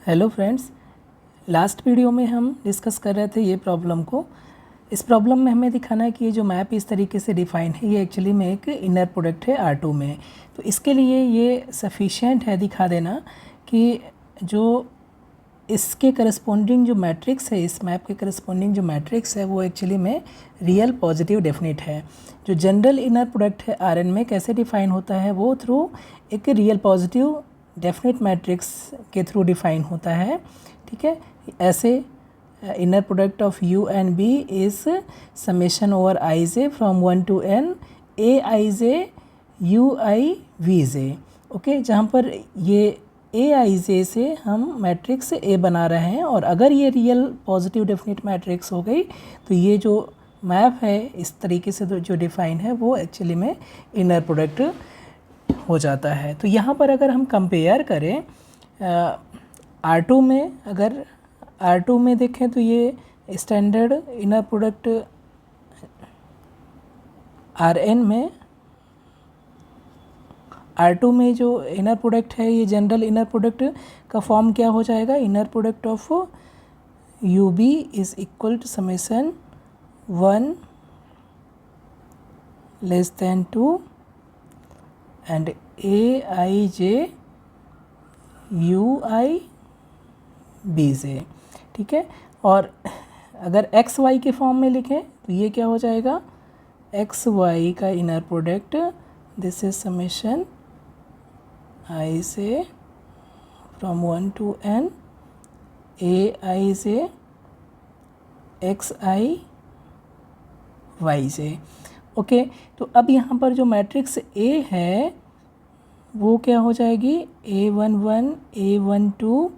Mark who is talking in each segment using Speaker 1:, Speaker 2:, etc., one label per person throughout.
Speaker 1: Hello friends, last video में हम discuss कर रहे थे ये प्रॉब्लम को। इस प्रॉब्लम में हमें दिखाना है कि ये जो मैप इस तरीके से डिफाइन है, ये एक्चुअली में एक इनर प्रोडक्ट है R2 में। तो इसके लिए ये सफिशिएंट है दिखा देना कि जो इसके करस्पॉन्डिंग जो मैट्रिक्स है, इस मैप के करस्पॉन्डिंग जो मैट्रिक्स है वो एक्चुअली में रियल पॉजिटिव डेफिनिट है। जो जनरल इनर प्रोडक्ट है Rn में कैसे डिफाइन होता है, वो थ्रू एक रियल पॉजिटिव डेफिनेट मैट्रिक्स के थ्रू डिफाइन होता है। ठीक है, ऐसे inner product of u and b is summation over i j from 1 to n a i j u i v j। Okay, जहाँ पर ये a i j से हम मैट्रिक्स a बना रहे हैं, और अगर ये रियल पॉजिटिव डेफिनेट मैट्रिक्स हो गई तो ये जो मैप है इस तरीके से जो डिफाइन है वो एक्चुअली में इनर प्रोडक्ट हो जाता है। तो यहाँ पर अगर हम कंपेयर करें R2 में, अगर R2 में देखें तो ये स्टैंडर्ड इनर प्रोडक्ट Rn में, R2 में जो इनर प्रोडक्ट है ये जनरल इनर प्रोडक्ट का फॉर्म क्या हो जाएगा, inner product of UB is equal to summation 1 less than 2 and aij ui bj। ठीक है, और अगर एक्स वाई के फॉर्म में लिखें तो ये क्या हो जाएगा, एक्स वाई का inner product, this is summation i से from 1 to n ai j xi yj। Okay, तो अब यहाँ पर जो मैट्रिक्स A है वो क्या हो जाएगी, A11 A12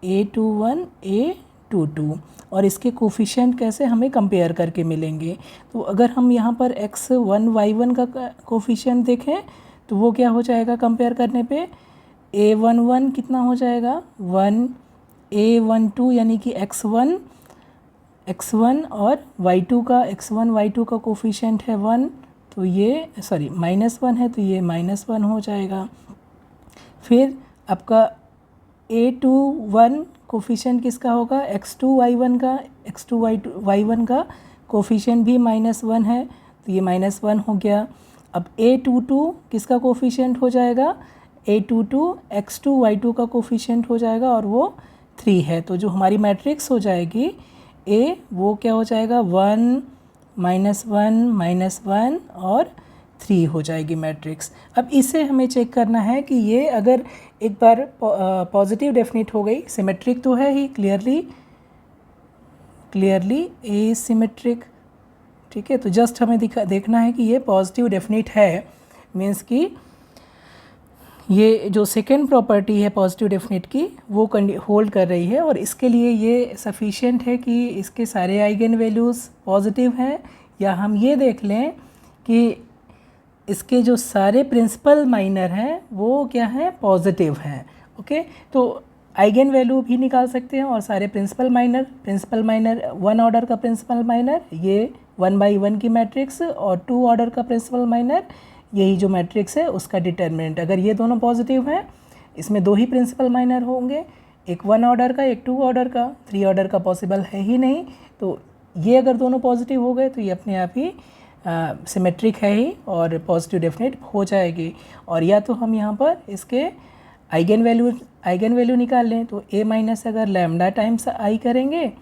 Speaker 1: A21 A22, और इसके कोफिशिएंट कैसे हमें कंपेयर करके मिलेंगे। तो अगर हम यहाँ पर x1 y1 का कोफिशिएंट देखें तो वो क्या हो जाएगा कंपेयर करने पे, A11 कितना हो जाएगा 1, A12 यानी कि x1 और x1 y2 का कोफिशिएंट है 1, तो ये -1 है तो ये -1 हो जाएगा। फिर आपका A21 कोफिशिएंट किसका होगा, x2 y1 का, x2 y1 का कोफिशिएंट भी -1 है तो ये -1 हो गया। अब A22 किसका कोफिशिएंट हो जाएगा, A22 x2 y2 का कोफिशिएंट हो जाएगा और वो 3 है। तो जो हमारी मैट्रिक्स हो जाएगी A वो क्या हो जाएगा 1 -1 -1 और 3 हो जाएगी मैट्रिक्स। अब इसे हमें चेक करना है कि ये अगर एक बार पॉजिटिव डेफिनेट हो गई, सिमेट्रिक तो है ही, क्लियरली ए सिमेट्रिक। ठीक है, तो जस्ट हमें देखना है कि ये पॉजिटिव डेफिनेट है, मीन्स कि ये जो सेकेंड प्रॉपर्टी है पॉजिटिव डेफिनेट की वो होल्ड कर रही है, और इसके लिए ये सफिशिएंट है कि इसके सारे आइगन वैल्यूज़ पॉजिटिव हैं, या हम ये देख लें कि इसके जो सारे प्रिंसिपल माइनर हैं वो क्या हैं, पॉजिटिव हैं। ओके, तो आइगन वैल्यू भी निकाल सकते हैं और सारे प्रिंसिपल माइनर 1 ऑर्डर का प्रिंसिपल माइनर ये 1 by 1 की मैट्रिक्स, और 2 ऑर्डर का प्रिंसिपल माइनर यही जो मैट्रिक्स है उसका डिटर्मिनेंट। अगर ये दोनों पॉजिटिव हैं, इसमें 2 ही प्रिंसिपल माइनर होंगे, एक 1 ऑर्डर का, एक 2 ऑर्डर का, 3 ऑर्डर का पॉसिबल है ही नहीं। तो ये अगर दोनों पॉजिटिव हो गए तो ये अपने आप ही सिमेट्रिक है ही और पॉजिटिव डेफिनेट हो जाएगी। और या तो हम यहाँ पर इसके आइगन वैल्यू निकाल लें, तो a माइनस अगर लैम्डा टाइम्स i करेंगे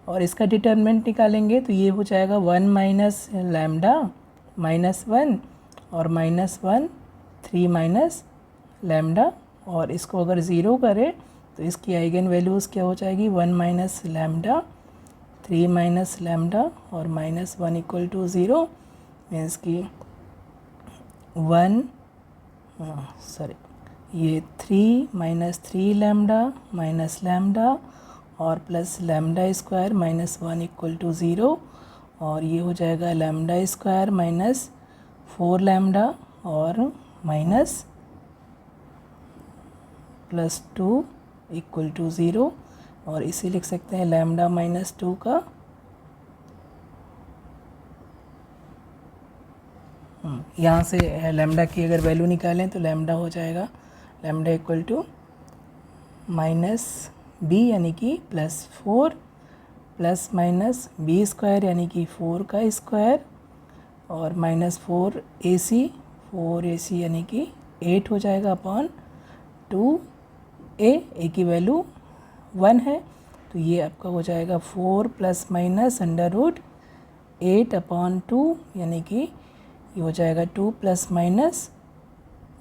Speaker 1: और इसका डिटर्मिनेंट निकालेंगे तो ये हो जाएगा 1 माइनस लैम्डा -1 और -1 3 माइनस लैम्डा, और इसको अगर 0 करें तो इसकी आइगन वैल्यूज़ क्या हो जाएगी, 1 माइनस लैम्डा 3 माइनस लैम्डा और -1 इक्वल टू 0, मीन्स कि ये 3 माइनस 3 लैम्डा माइनस लैम्डा और plus lambda square -1 equal to 0, और ये हो जाएगा लैम्डा स्क्वायर माइनस 4 लैम्डा और माइनस +2 इक्वल टू 0, और इसे लिख सकते हैं लैम्डा -2 का यहाँ से लैम्डा की अगर वैल्यू निकालें तो लैम्डा हो जाएगा lambda equal to minus B यानी कि +4 प्लस माइनस बी स्क्वायर यानी कि 4 का स्क्वायर और -4ac 4ac यानी कि 8 हो जाएगा अपॉन 2a की वैल्यू 1 है, तो ये आपका हो जाएगा 4 प्लस माइनस √8 अपॉन 2 यानी कि ये हो जाएगा 2 प्लस माइनस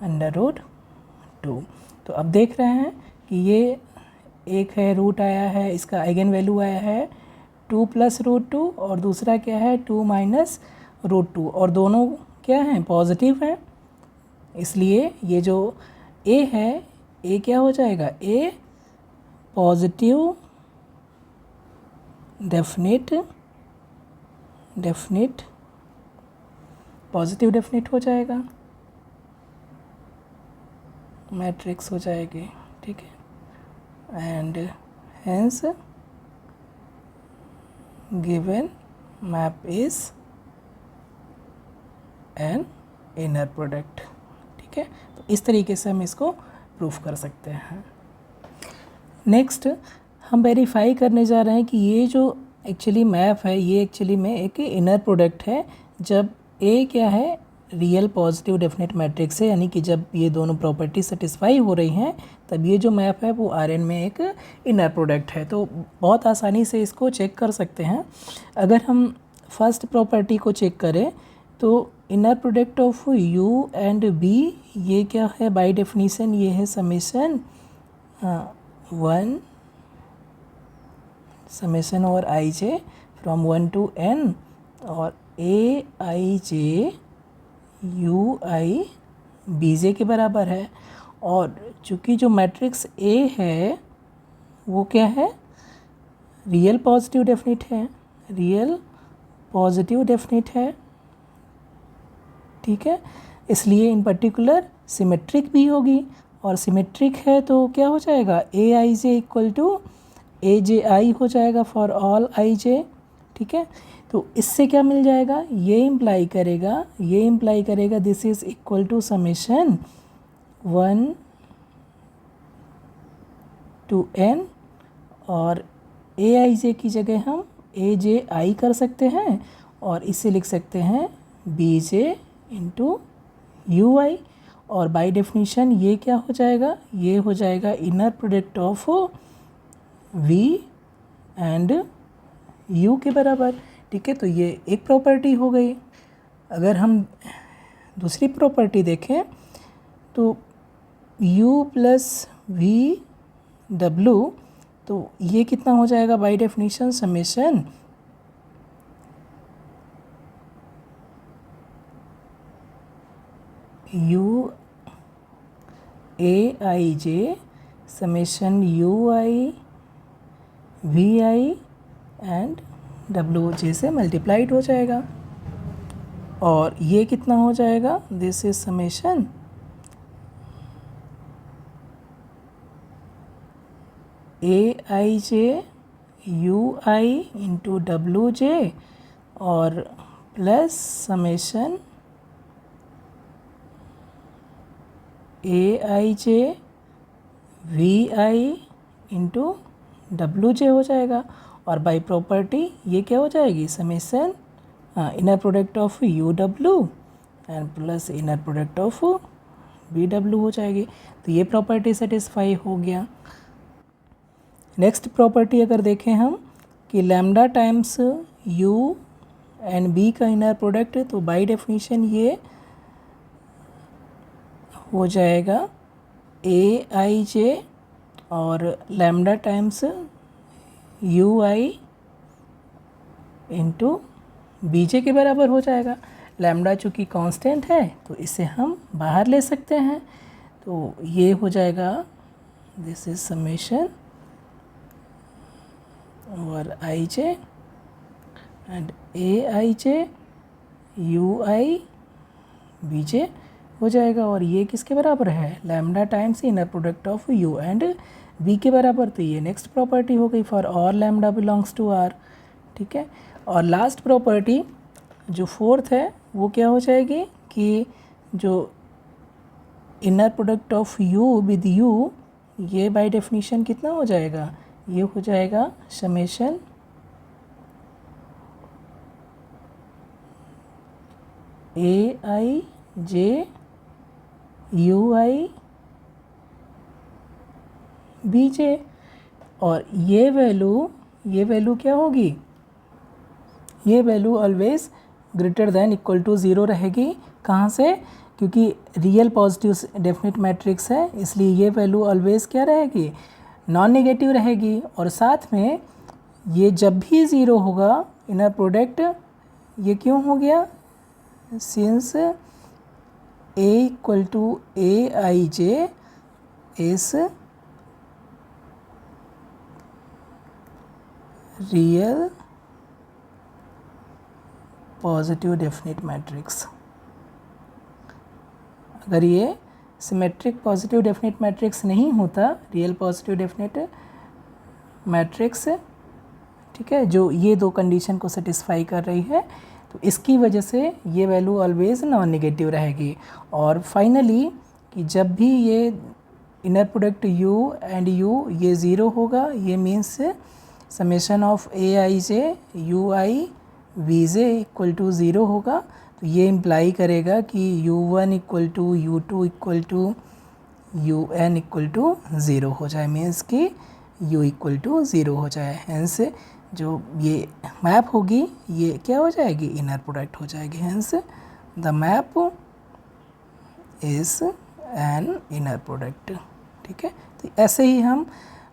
Speaker 1: √2। तो अब देख रहे हैं कि ये एक है रूट आया है, इसका आइगन वैल्यू आया है 2 प्लस √2 और दूसरा क्या है 2 माइनस √2 और दोनों क्या हैं पॉजिटिव हैं, इसलिए ये जो a है a क्या हो जाएगा a positive definite positive definite हो जाएगा, मैट्रिक्स हो जाएगी, ठीक है। And hence given map is an inner product, ठीक है। तो इस तरीके से हम इसको प्रूफ कर सकते हैं। नेक्स्ट हम वेरीफाई करने जा रहे हैं कि ये जो एक्चुअली मैप है ये एक्चुअली में एक इनर प्रोडक्ट है जब ए क्या है रियल पॉजिटिव डेफिनेट मैट्रिक्स है, यानी कि जब ये दोनों प्रॉपर्टी सेटिस्फाई हो रही हैं तब ये जो मैप है वो आरएन में एक इनर प्रोडक्ट है। तो बहुत आसानी से इसको चेक कर सकते हैं। अगर हम फर्स्ट प्रॉपर्टी को चेक करें तो inner product of u and b ये क्या है बाय डेफिनीशन ये है समेशन 1 समेशन और ij फ्रॉम 1 to n और aij ui bj के बराबर है। और चूँकि जो मैट्रिक्स A है वो क्या है रियल पॉजिटिव डेफिनिट है, रियल पॉजिटिव डेफिनिट है, ठीक है, इसलिए इन पर्टिकुलर सिमेट्रिक भी होगी और सिमेट्रिक है तो क्या हो जाएगा aij इक्वल टू AJI हो जाएगा फॉर ऑल ij, ठीक है। तो इससे क्या मिल जाएगा ये इम्प्लाई करेगा this is equal to summation 1 to n और aij की जगह हम AJI कर सकते हैं और इसे लिख सकते हैं bj इंटू ui और बाय डेफिनीशन ये क्या हो जाएगा ये हो जाएगा inner product of v and u के बराबर, ठीक है। तो ये एक प्रॉपर्टी हो गई। अगर हम दूसरी प्रॉपर्टी देखें तो u प्लस v w, तो ये कितना हो जाएगा by definition summation u aij समेशन ui vi एंड wj से मल्टीप्लाइड हो जाएगा और ये कितना हो जाएगा this is summation aij ui into wj और plus summation aij vi into wj हो जाएगा और बाय प्रॉपर्टी ये क्या हो जाएगी summation inner product of uw and plus inner product of bw हो जाएगी। तो ये प्रॉपर्टी सेटिस्फाई हो गया। नेक्स्ट प्रॉपर्टी अगर देखें हम कि lambda times u and b का इनर प्रोडक्ट है तो बाय डेफिनीशन ये हो जाएगा aij और lambda times ui into bj के बराबर हो जाएगा। लैम्डा चूँकि कांस्टेंट है तो इसे हम बाहर ले सकते हैं, तो ये हो जाएगा दिस इज समेशन और ij and aij ui bj हो जाएगा और ये किसके बराबर है lambda times inner product of u and b के बराबर। तो ये नेक्स्ट प्रॉपर्टी हो गई for all lambda belongs to r, ठीक है। और लास्ट प्रॉपर्टी जो फोर्थ है वो क्या हो जाएगी कि जो inner product of u with u ये बाय डेफिनेशन कितना हो जाएगा, ये हो जाएगा summation a i j u i b j. और ये वैल्यू क्या होगी, ये value always greater than equal to zero रहेगी। कहाँ से, क्योंकि रियल पॉजिटिव डेफिनेट मैट्रिक्स है, इसलिए ये वैल्यू ऑलवेज क्या रहेगी, नॉन नेगेटिव रहेगी। और साथ में ये जब भी ज़ीरो होगा इनर प्रोडक्ट, ये क्यों हो गया, since A equal to A i जे इस रियल पॉजिटिव डेफिनेट मैट्रिक्स। अगर ये सिमेट्रिक पॉजिटिव डेफिनेट मैट्रिक्स नहीं होता, रियल पॉजिटिव डेफिनेट मैट्रिक्स, ठीक है, जो ये दो कंडीशन को सेटिस्फाई कर रही है, तो इसकी वजह से ये वैल्यू ऑलवेज नॉन नेगेटिव रहेगी। और फाइनली कि जब भी ये inner product u and u ये ज़ीरो होगा, ये means summation of a i j u i v j equal to zero होगा। तो ये इम्प्लाई करेगा कि u1 equal to u2 equal to un equal to zero हो जाए, मीन्स कि u इक्वल टू ज़ीरो हो जाए। हेंस जो ये मैप होगी ये क्या हो जाएगी, इनर प्रोडक्ट हो जाएगी। Hence the map is an inner product. ठीक है, तो ऐसे ही हम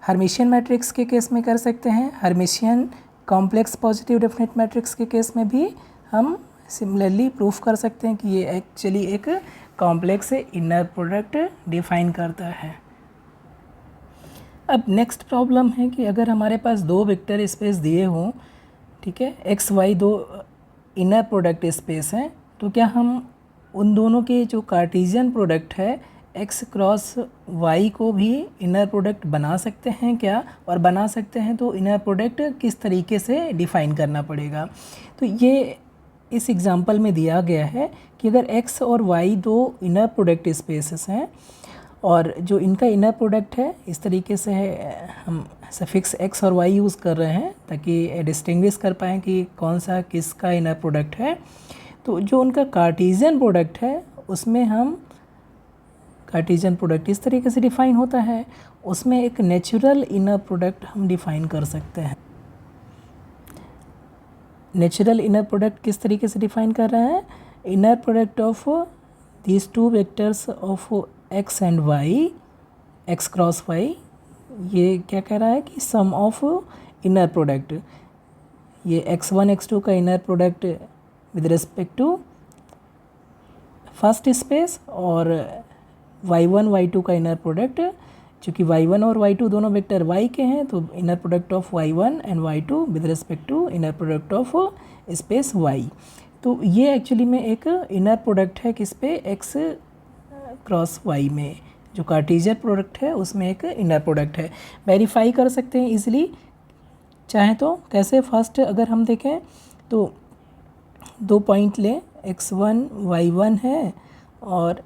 Speaker 1: हर्मिशियन मैट्रिक्स के केस में कर सकते हैं। Hermitian complex positive definite matrix के केस में भी हम सिमिलरली प्रूफ कर सकते हैं कि ये एक्चुअली एक कॉम्प्लेक्स इनर प्रोडक्ट डिफाइन करता है। अब नेक्स्ट प्रॉब्लम है कि अगर हमारे पास दो वेक्टर स्पेस दिए हों, ठीक है, एक्स वाई दो इनर प्रोडक्ट स्पेस हैं, तो क्या हम उन दोनों के जो कार्टेशियन प्रोडक्ट है एक्स क्रॉस वाई को भी इनर प्रोडक्ट बना सकते हैं क्या, और बना सकते हैं तो इनर प्रोडक्ट किस तरीके से डिफ़ाइन करना पड़ेगा। तो ये इस एग्जांपल में दिया गया है कि अगर एक्स और वाई दो इनर प्रोडक्ट स्पेसेस हैं और जो इनका इनर प्रोडक्ट है इस तरीके से है, हम सफिक्स एक्स और वाई यूज़ कर रहे हैं ताकि डिस्टिंग्विश कर पाएँ कि कौन सा किसका इनर प्रोडक्ट है। तो जो उनका कार्टेशियन प्रोडक्ट है उसमें हम कार्टेशियन प्रोडक्ट इस तरीके से डिफ़ाइन होता है, उसमें एक नेचुरल इनर प्रोडक्ट हम डिफ़ाइन कर सकते हैं। नेचुरल इनर प्रोडक्ट किस तरीके से डिफ़ाइन कर रहे हैं, inner product of these two vectors of x and y, x cross y, ये क्या कह रहा है कि सम ऑफ इनर प्रोडक्ट, ये x1 x2 का inner product with respect to first space और y1 y2 का इनर प्रोडक्ट, चूँकि y1 और y2 दोनों वेक्टर y के हैं तो inner product of y1 and y2 with respect to inner product of space y। तो ये एक्चुअली में एक इनर प्रोडक्ट है किस पे, x क्रॉस y में, जो कार्टेशियन प्रोडक्ट है उसमें एक इनर प्रोडक्ट है। वेरीफाई कर सकते हैं इजीली चाहे तो। कैसे, फर्स्ट अगर हम देखें तो दो पॉइंट लें, x1 y1 है और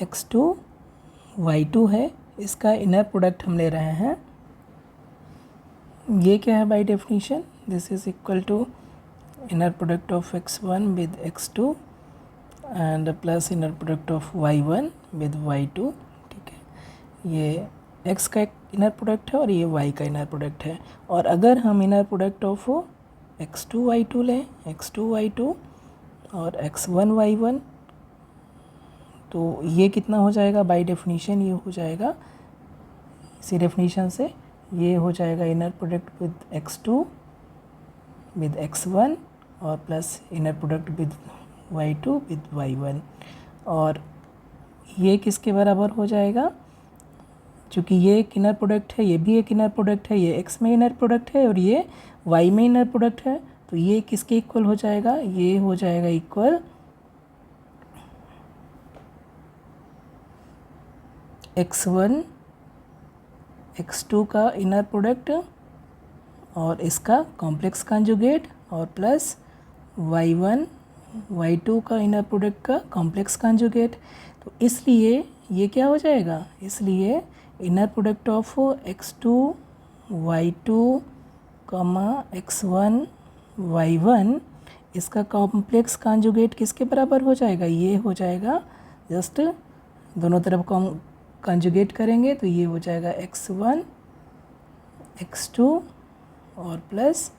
Speaker 1: x2 y2 है, इसका इनर प्रोडक्ट हम ले रहे हैं। ये क्या है by definition, this is equal to inner product of x1 with x2 and plus inner product of y1 with y2। ठीक है, ये x का एक इनर प्रोडक्ट है और ये y का इनर प्रोडक्ट है। और अगर हम inner product of x2 y2 लें, x2 y2 और x1 y1, तो ये कितना हो जाएगा बाय डेफिनेशन, ये हो जाएगा इसी डेफिनेशन से ये हो जाएगा inner product with x2 with x1 और plus inner product with y2 with y1। और ये किसके बराबर हो जाएगा, क्योंकि ये एक इनर प्रोडक्ट है, ये भी एक इनर प्रोडक्ट है, ये x में इनर प्रोडक्ट है और ये y में इनर प्रोडक्ट है, तो ये किसके इक्वल हो जाएगा, ये हो जाएगा इक्वल x1 x2 का इनर प्रोडक्ट और इसका कॉम्प्लेक्स कंजुगेट और प्लस y1 y2 का इनर प्रोडक्ट का कॉम्प्लेक्स कंजुगेट। तो इसलिए ये क्या हो जाएगा, इसलिए inner product of x2 y2 comma x1 y1, इसका कॉम्प्लेक्स कॉन्जुगेट किसके बराबर हो जाएगा? ये हो जाएगा, जस्ट दोनों तरफ कॉन्जुगेट करेंगे तो ये हो जाएगा x1 x2 और प्लस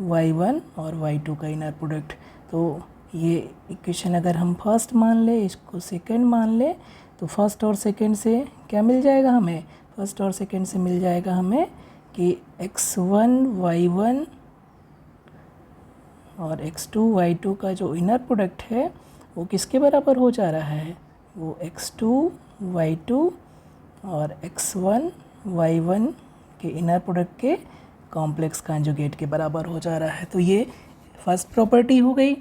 Speaker 1: y1 और y2 का इनर प्रोडक्ट। तो ये इक्वेशन अगर हम फर्स्ट मान ले, इसको सेकंड मान ले, तो फर्स्ट और सेकंड से क्या मिल जाएगा हमें? फर्स्ट और सेकंड से मिल जाएगा हमें कि x1 y1 और x2 y2 का जो इनर प्रोडक्ट है वो किसके बराबर हो जा रहा है? वो x2 y2 और x1 y1 के इनर प्रोडक्ट के कॉम्प्लेक्स कॉन्जुगेट के बराबर हो जा रहा है। तो ये फर्स्ट प्रॉपर्टी हो गई।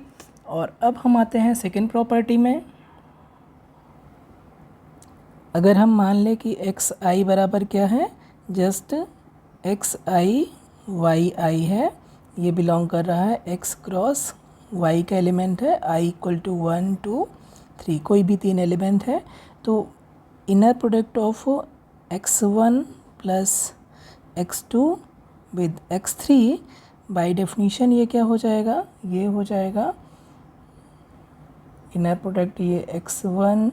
Speaker 1: और अब हम आते हैं सेकंड प्रॉपर्टी में। अगर हम मान लें कि एक्स आई बराबर क्या है? जस्ट एक्स आई वाई आई है, ये बिलोंग कर रहा है एक्स क्रॉस वाई का एलिमेंट है, आई इक्वल टू 1 2 3, कोई भी 3 एलिमेंट है। तो inner product of x1 plus x2 with x3 by definition ये क्या हो जाएगा? ये हो जाएगा इनर प्रोडक्ट ये x1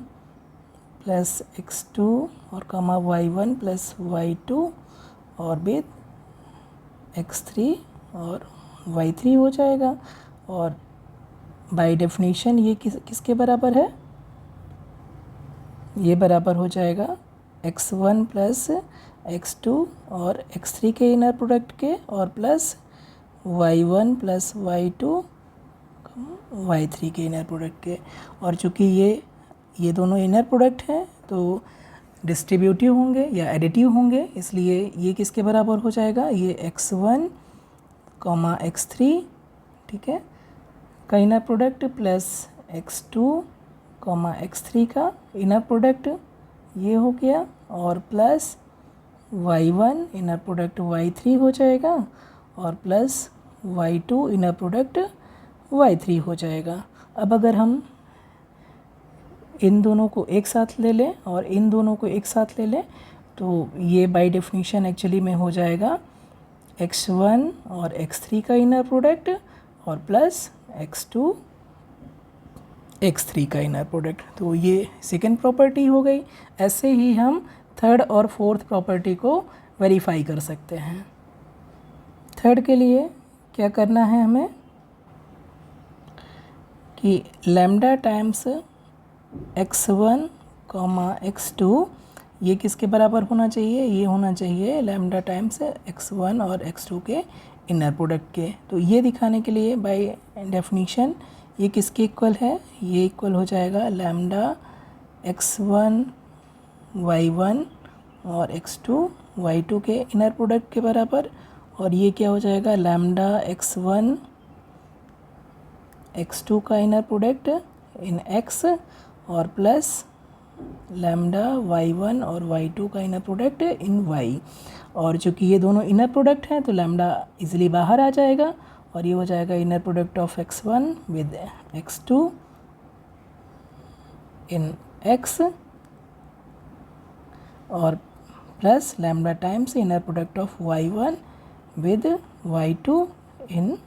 Speaker 1: प्लस x2 और कॉमा y1 प्लस y2 और विद x3 और y3 हो जाएगा। और बाय डेफिनीशन ये किसके बराबर है? ये बराबर हो जाएगा x1 प्लस x2 और x3 के इनर प्रोडक्ट के और plus y1 plus y2 y3 के इनर प्रोडक्ट के। और चूँकि ये दोनों इनर प्रोडक्ट हैं तो डिस्ट्रीब्यूटिव होंगे या एडिटिव होंगे, इसलिए ये किसके बराबर हो जाएगा? ये x1 कॉमा x3, ठीक है, का inner product plus x2 comma x3 का इनर प्रोडक्ट ये हो गया और plus y1 inner product y3 हो जाएगा और plus y2 inner product y3 हो जाएगा। अब अगर हम इन दोनों को एक साथ ले लें और इन दोनों को एक साथ ले लें तो ये बाय डेफिनीशन एक्चुअली में हो जाएगा x1 और x3 का इनर प्रोडक्ट और प्लस x2 x3 का इनर प्रोडक्ट। तो ये सेकंड प्रॉपर्टी हो गई। ऐसे ही हम थर्ड और फोर्थ प्रॉपर्टी को वेरीफाई कर सकते हैं। थर्ड के लिए क्या करना है हमें कि lambda times x1 comma x2 ये किसके बराबर होना चाहिए? ये होना चाहिए लैम्डा टाइम्स x1 और x2 के इनर प्रोडक्ट के। तो ये दिखाने के लिए बाय डेफिनीशन ये किसके इक्वल है? ये इक्वल हो जाएगा लैम्डा x1 y1 और x2 y2 के इनर प्रोडक्ट के बराबर। और ये क्या हो जाएगा? लैम्डा x1 x2 का इनर प्रोडक्ट इन x और प्लस लैम्डा y1 और y2 का इनर प्रोडक्ट इन y। और चूँकि ये दोनों इनर प्रोडक्ट हैं तो लैम्डा इजीली बाहर आ जाएगा और ये हो जाएगा inner product of x1 with x2 in x और plus lambda times inner product of y1 with y2 in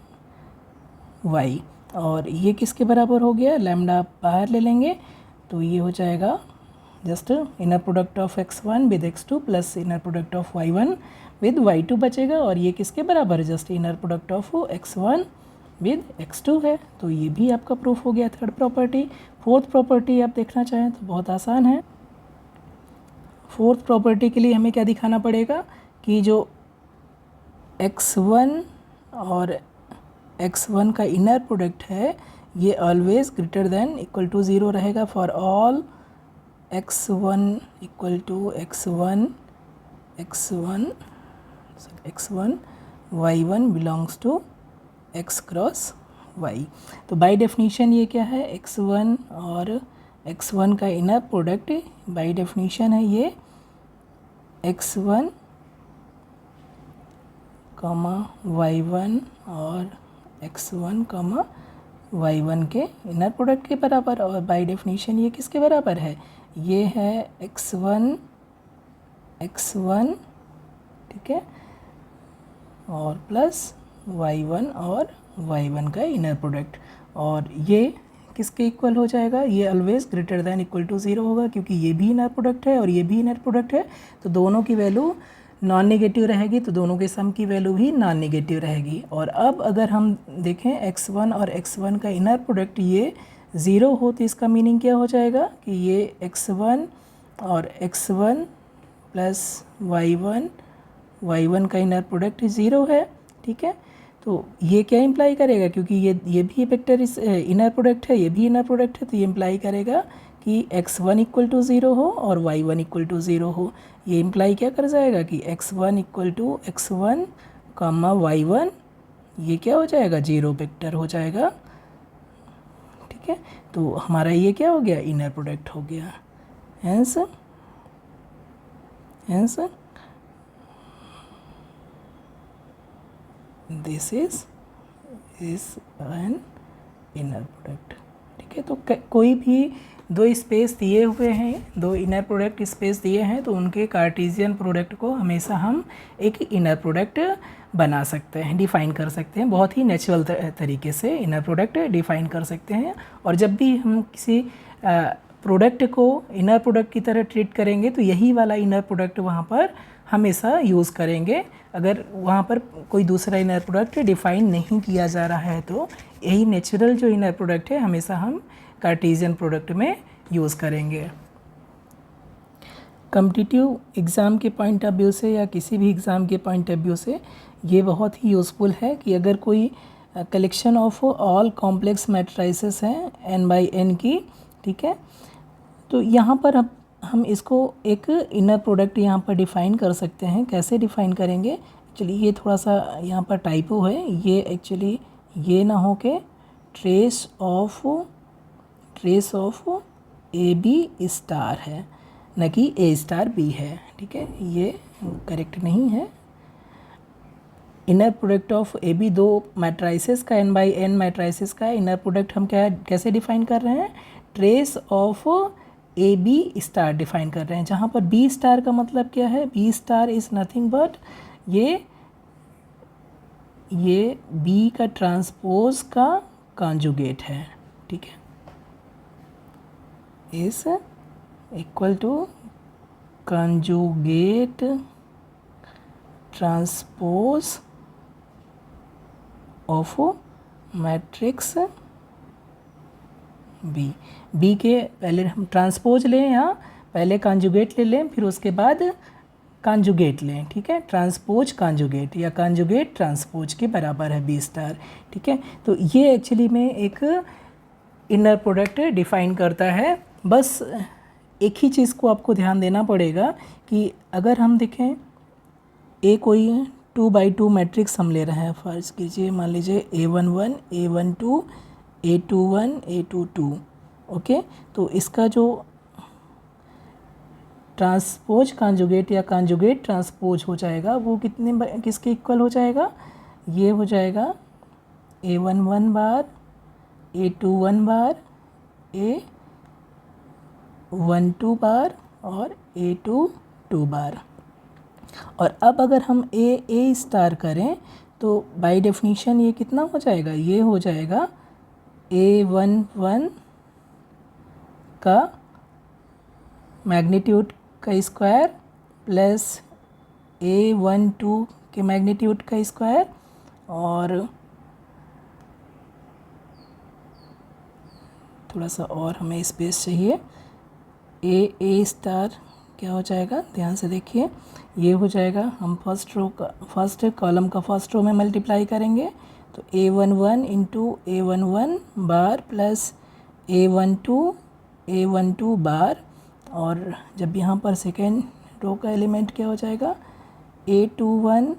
Speaker 1: y। और ये किसके बराबर हो गया? लैम्डा बाहर ले लेंगे तो ये हो जाएगा just inner product of x1 with x2 plus inner product of y1 with y2 बचेगा। और ये किसके बराबर है? Just inner product of x1 with x2 है। तो ये भी आपका प्रूफ हो गया थर्ड प्रॉपर्टी। फोर्थ प्रॉपर्टी आप देखना चाहें तो बहुत आसान है। फोर्थ प्रॉपर्टी के लिए हमें क्या दिखाना पड़ेगा कि जो x1 और x1 का इनर प्रोडक्ट है ये always greater than equal to 0 रहेगा for all x1 equal to x1 y1 belongs to x cross y। तो बाय डेफिनीशन ये क्या है? x1 और x1 का इनर प्रोडक्ट बाय डेफिनीशन है ये x1 कॉमा y1 और x1 कॉमा y1 के इनर प्रोडक्ट के बराबर। और बाय डेफिनीशन ये किसके बराबर है? ये है x1 x1, ठीक है, और प्लस y1 और y1 का इनर प्रोडक्ट, और ये किसके इक्वल हो जाएगा, ये always greater than equal to 0 होगा, क्योंकि ये भी इनर प्रोडक्ट है और ये भी इनर प्रोडक्ट है, तो दोनों की वैल्यू नॉन नेगेटिव रहेगी, तो दोनों के सम की वैल्यू भी नॉन नेगेटिव रहेगी। और अब अगर हम देखें x1 और x1 का इनर प्रोडक्ट ये 0 हो, तो इसका मीनिंग क्या हो जाएगा कि ये x1 और x1 प्लस y1 का इनर प्रोडक्ट 0 है, ठीक है। तो ये क्या इम्प्लाई करेगा, क्योंकि ये भी वेक्टर इस इनर प्रोडक्ट है, ये भी इनर प्रोडक्ट है, तो ये इम्प्लाई करेगा कि x1 इक्वल टू 0 हो और y1 इक्वल टू 0 हो। ये इम्प्लाई क्या कर जाएगा कि x1 equal to x1 comma y1, ये क्या हो जाएगा, 0 वेक्टर हो जाएगा, ठीक है। तो हमारा ये क्या हो गया, इनर प्रोडक्ट हो गया। Hence this is an inner product, ठीक है। तो कोई भी दो स्पेस दिए हुए हैं, दो इनर प्रोडक्ट स्पेस दिए हैं, तो उनके कार्टेशियन प्रोडक्ट को हमेशा हम एक इनर प्रोडक्ट बना सकते हैं, डिफ़ाइन कर सकते हैं, बहुत ही नेचुरल तरीके से इनर प्रोडक्ट डिफ़ाइन कर सकते हैं। और जब भी हम किसी प्रोडक्ट को इनर प्रोडक्ट की तरह ट्रीट करेंगे, तो यही वाला इनर प्रोडक्ट वहाँ पर हमेशा यूज़ करेंगे। अगर वहाँ पर कोई दूसरा इनर प्रोडक्ट डिफ़ाइन नहीं किया जा रहा है, तो यही नेचुरल जो इनर प्रोडक्ट है हमेशा हम कार्टेशियन प्रोडक्ट में यूज़ करेंगे। कॉम्पिटिटिव एग्ज़ाम के पॉइंट ऑफ व्यू से या किसी भी एग्ज़ाम के पॉइंट ऑफ व्यू से ये बहुत ही यूज़फुल है कि अगर कोई collection of all complex matrices हैं n/n की, ठीक है, तो यहाँ पर हम इसको एक इनर प्रोडक्ट यहाँ पर डिफ़ाइन कर सकते हैं। कैसे डिफ़ाइन करेंगे, एक्चुअली ये थोड़ा सा यहाँ पर टाइपो है, ये एक्चुअली ये ना हो के trace of A B star है, न कि ए स्टार बी है, ठीक है, ये करेक्ट नहीं है। Inner product of A B, दो मैट्राइसेस का n/n मैट्राइसेस का इनर प्रोडक्ट हम कैसे डिफ़ाइन कर रहे हैं, trace of A B star define कर रहे हैं, जहाँ पर बी स्टार का मतलब क्या है, B star is nothing but ये बी का ट्रांसपोज का कॉन्जुगेट है, ठीक है, is equal to conjugate transpose of matrix B के पहले हम ट्रांसपोज लें, यहाँ पहले कॉन्जुगेट ले लें, फिर उसके बाद कॉन्जुगेट लें, ठीक है, ट्रांसपोज कॉन्जुगेट या कॉन्जुगेट ट्रांसपोज के बराबर है बी स्टार, ठीक है। तो ये एक्चुअली में एक इनर प्रोडक्ट डिफ़ाइन करता है। बस एक ही चीज़ को आपको ध्यान देना पड़ेगा कि अगर हम देखें ए कोई 2x2 मैट्रिक्स हम ले रहे हैं, फर्ज कीजिए, मान लीजिए A11 A12 A21 A22, okay, तो इसका जो ट्रांसपोज कॉन्जुगेट या कॉन्जुगेट ट्रांसपोज हो जाएगा वो किसके इक्वल हो जाएगा, ये हो जाएगा A11 बार A21 बार A12 बार और A22 बार। और अब अगर हम ए स्टार करें तो बाय डेफिनीशन ये कितना हो जाएगा, ये हो जाएगा A11 का मैग्नीट्यूड का स्क्वायर प्लस A12 के मैग्नीट्यूड का स्क्वायर, और थोड़ा सा और हमें स्पेस चाहिए, ए स्टार क्या हो जाएगा, ध्यान से देखिए, ये हो जाएगा, हम फर्स्ट कॉलम का फर्स्ट रो में मल्टीप्लाई करेंगे, तो A11 इंटू A11 बार प्लस A12 बार, और जब यहाँ पर सेकेंड रो का एलिमेंट क्या हो जाएगा, A11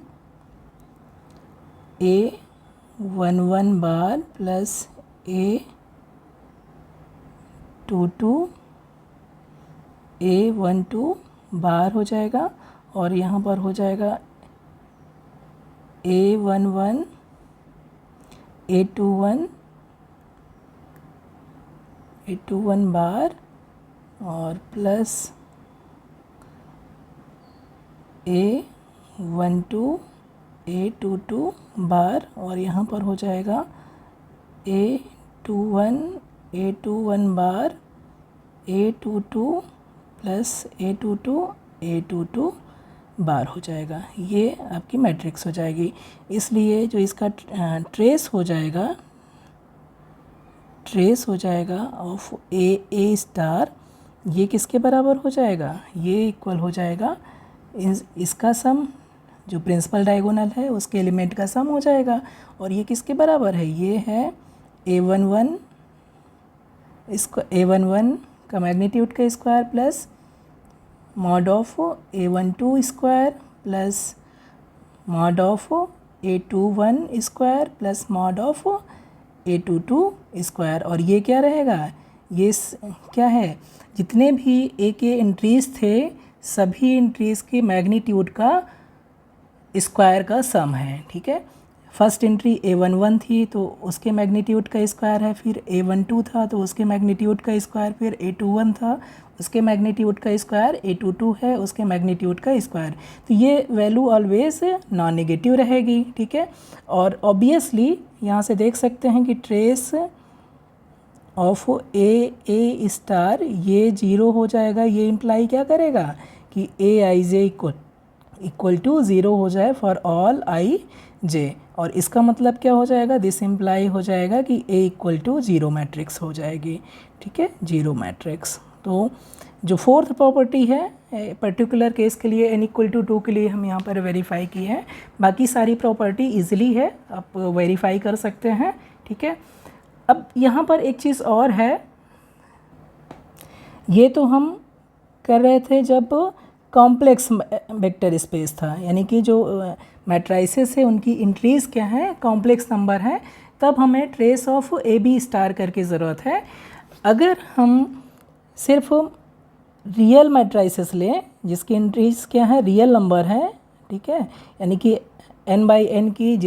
Speaker 1: बार प्लस A12 बार हो जाएगा, और यहाँ पर हो जाएगा A11 A21 बार और प्लस A12 A22 बार, और यहाँ पर हो जाएगा A21 A21 बार A22 प्लस A22 A22 बार हो जाएगा। ये आपकी मैट्रिक्स हो जाएगी। इसलिए जो इसका ट्रेस हो जाएगा ऑफ ए स्टार, ये किसके बराबर हो जाएगा? ये इक्वल हो जाएगा इसका सम, जो प्रिंसिपल डायगोनल है उसके एलिमेंट का सम हो जाएगा। और ये किसके बराबर है? ये है A11 इसको A11 का मैग्नीट्यूड का square plus mod of A12 square plus mod of A21 square plus mod of A22 square. और ये क्या रहेगा? ये क्या है? जितने भी ए के एंट्रीज़ थे सभी एंट्रीज़ के मैग्नीट्यूड का स्क्वायर का सम है। ठीक है, फर्स्ट एंट्री A11 थी तो उसके मैग्नीट्यूड का स्क्वायर है, फिर A12 था तो उसके मैग्नीट्यूड का स्क्वायर, फिर A21 था उसके मैग्नीट्यूड का स्क्वायर, A22 है उसके मैग्नीट्यूड का स्क्वायर। तो ये वैल्यू ऑलवेज नॉन नेगेटिव रहेगी। ठीक है, और ऑब्वियसली यहाँ से देख सकते हैं कि ट्रेस ऑफ ए स्टार ये 0 हो जाएगा। ये इम्प्लाई क्या करेगा कि AIJ इक्वल टू 0 हो जाए फॉर ऑल IJ। और इसका मतलब क्या हो जाएगा? दिस इम्प्लाई हो जाएगा कि A इक्वल टू 0 मैट्रिक्स हो जाएगी। ठीक है, 0 मैट्रिक्स। तो जो फोर्थ प्रॉपर्टी है पर्टिकुलर केस के लिए n इक्वल टू 2 के लिए हम यहाँ पर वेरीफाई की है। बाकी सारी प्रॉपर्टी इजीली है, आप वेरीफाई कर सकते हैं। ठीक है, अब यहाँ पर एक चीज़ और है, ये तो हम कर रहे थे जब कॉम्प्लेक्स वेक्टर स्पेस था, यानी कि जो मैट्राइसेस है उनकी इंट्रीज़ क्या है? कॉम्प्लेक्स नंबर है, तब हमें ट्रेस ऑफ AB स्टार करके ज़रूरत है। अगर हम सिर्फ रियल मैट्राइसेस लें जिसकी इंट्रीज़ क्या है? रियल नंबर है। ठीक है, यानी कि n/n की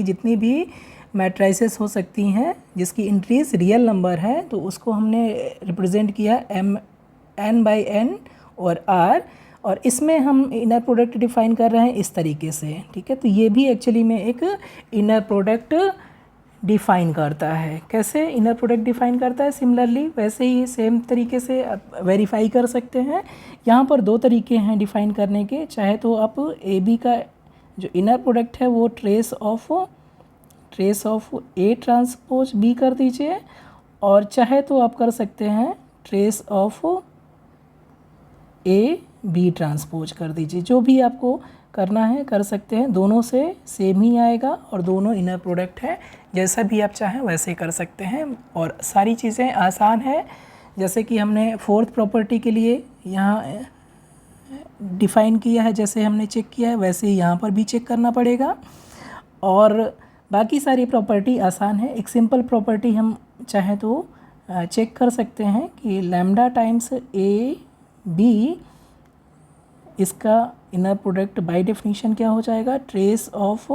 Speaker 1: जितनी भी मैट्राइसेस हो सकती हैं जिसकी इंट्रीज़ रियल नंबर है, तो उसको हमने रिप्रेजेंट किया n/n और r, और इसमें हम इनर प्रोडक्ट डिफ़ाइन कर रहे हैं इस तरीके से। ठीक है, तो ये भी एक्चुअली में एक इनर प्रोडक्ट डिफ़ाइन करता है। कैसे इनर प्रोडक्ट डिफ़ाइन करता है? सिमिलरली वैसे ही सेम तरीके से आप वेरीफाई कर सकते हैं। यहाँ पर 2 तरीके हैं डिफ़ाइन करने के। चाहे तो आप AB का जो इनर प्रोडक्ट है वो trace of A transpose B कर दीजिए, और चाहे तो आप कर सकते हैं trace of A B transpose कर दीजिए। जो भी आपको करना है कर सकते हैं, दोनों से सेम ही आएगा और दोनों इनर प्रोडक्ट है। जैसा भी आप चाहें वैसे कर सकते हैं, और सारी चीज़ें आसान है। जैसे कि हमने फोर्थ प्रॉपर्टी के लिए यहाँ डिफ़ाइन किया है, जैसे हमने चेक किया है वैसे ही यहाँ पर भी चेक करना पड़ेगा। और बाकी सारी प्रॉपर्टी आसान है। एक सिंपल प्रॉपर्टी हम चाहें तो चेक कर सकते हैं कि लैम्डा टाइम्स AB, इसका इनर प्रोडक्ट बाय डेफिनेशन क्या हो जाएगा? Trace of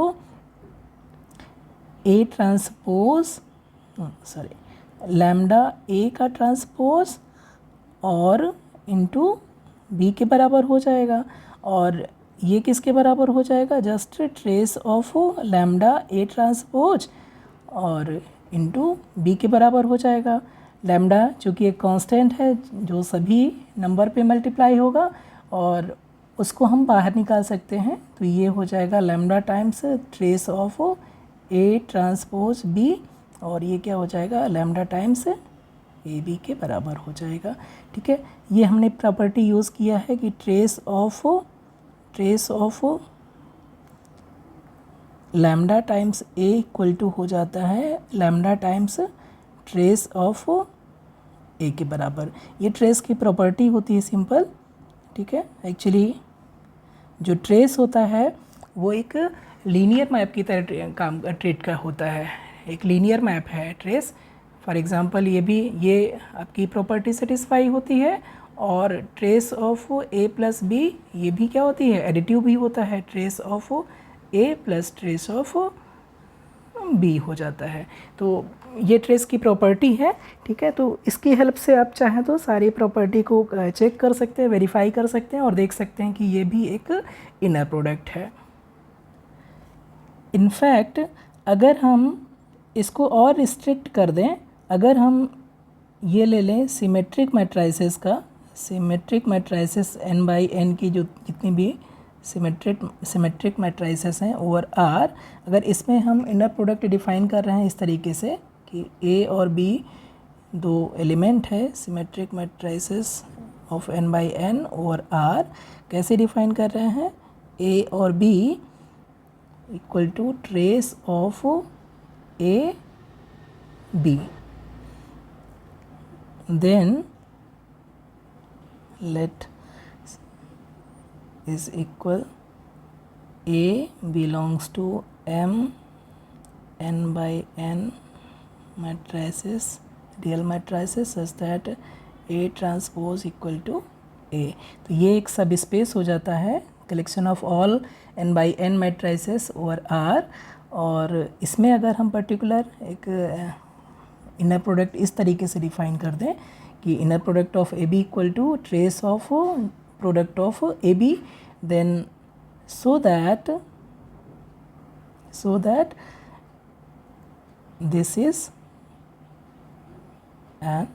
Speaker 1: A transpose lambda A का ट्रांसपोज और इनटू B के बराबर हो जाएगा। और ये किसके बराबर हो जाएगा? Just trace of lambda A transpose और इनटू B के बराबर हो जाएगा। लैम्डा चूँकि एक कांस्टेंट है जो सभी नंबर पे मल्टीप्लाई होगा, और उसको हम बाहर निकाल सकते हैं। तो ये हो जाएगा lambda times trace of A transpose B, और ये क्या हो जाएगा? लैम्डा टाइम्स AB के बराबर हो जाएगा। ठीक है, ये हमने प्रॉपर्टी यूज़ किया है कि trace of lambda times A equal to हो जाता है lambda times trace of A के बराबर। ये ट्रेस की प्रॉपर्टी होती है सिंपल। ठीक है, एक्चुअली जो ट्रेस होता है वो एक लीनियर मैप की तरह काम ट्रीट का होता है। एक लीनियर मैप है ट्रेस। फॉर एग्जांपल ये आपकी प्रॉपर्टी सेटिस्फाई होती है, और trace of A plus B ये भी क्या होती है? एडिटिव भी होता है। Trace of A plus trace of B हो जाता है। तो ये ट्रेस की प्रॉपर्टी है, ठीक है। तो इसकी हेल्प से आप चाहें तो सारी प्रॉपर्टी को चेक कर सकते हैं, वेरीफाई कर सकते हैं और देख सकते हैं कि ये भी एक इनर प्रोडक्ट है। इनफैक्ट अगर हम इसको और रिस्ट्रिक्ट कर दें, अगर हम ये ले लें सिमेट्रिक मैट्राइसेस का, symmetric matrices n by n की जो जितनी भी सिमेट्रिक मैट्राइसेस हैं ओवर R, अगर इसमें हम इनर प्रोडक्ट डिफाइन कर रहे हैं इस तरीके से कि A और B दो एलिमेंट है symmetric matrices of n by n over R, कैसे डिफाइन कर रहे हैं? A और B equal to trace of A B, then let is equal A belongs to M n by n matrices, real matrices such that A transpose equal to A। तो ये एक सब space हो जाता है collection of all n by n matrices over R। और इसमें अगर हम पर्टिकुलर एक इनर प्रोडक्ट इस तरीके से डिफाइन कर दें कि inner product of A B equal to trace of product of A B, then so that this is an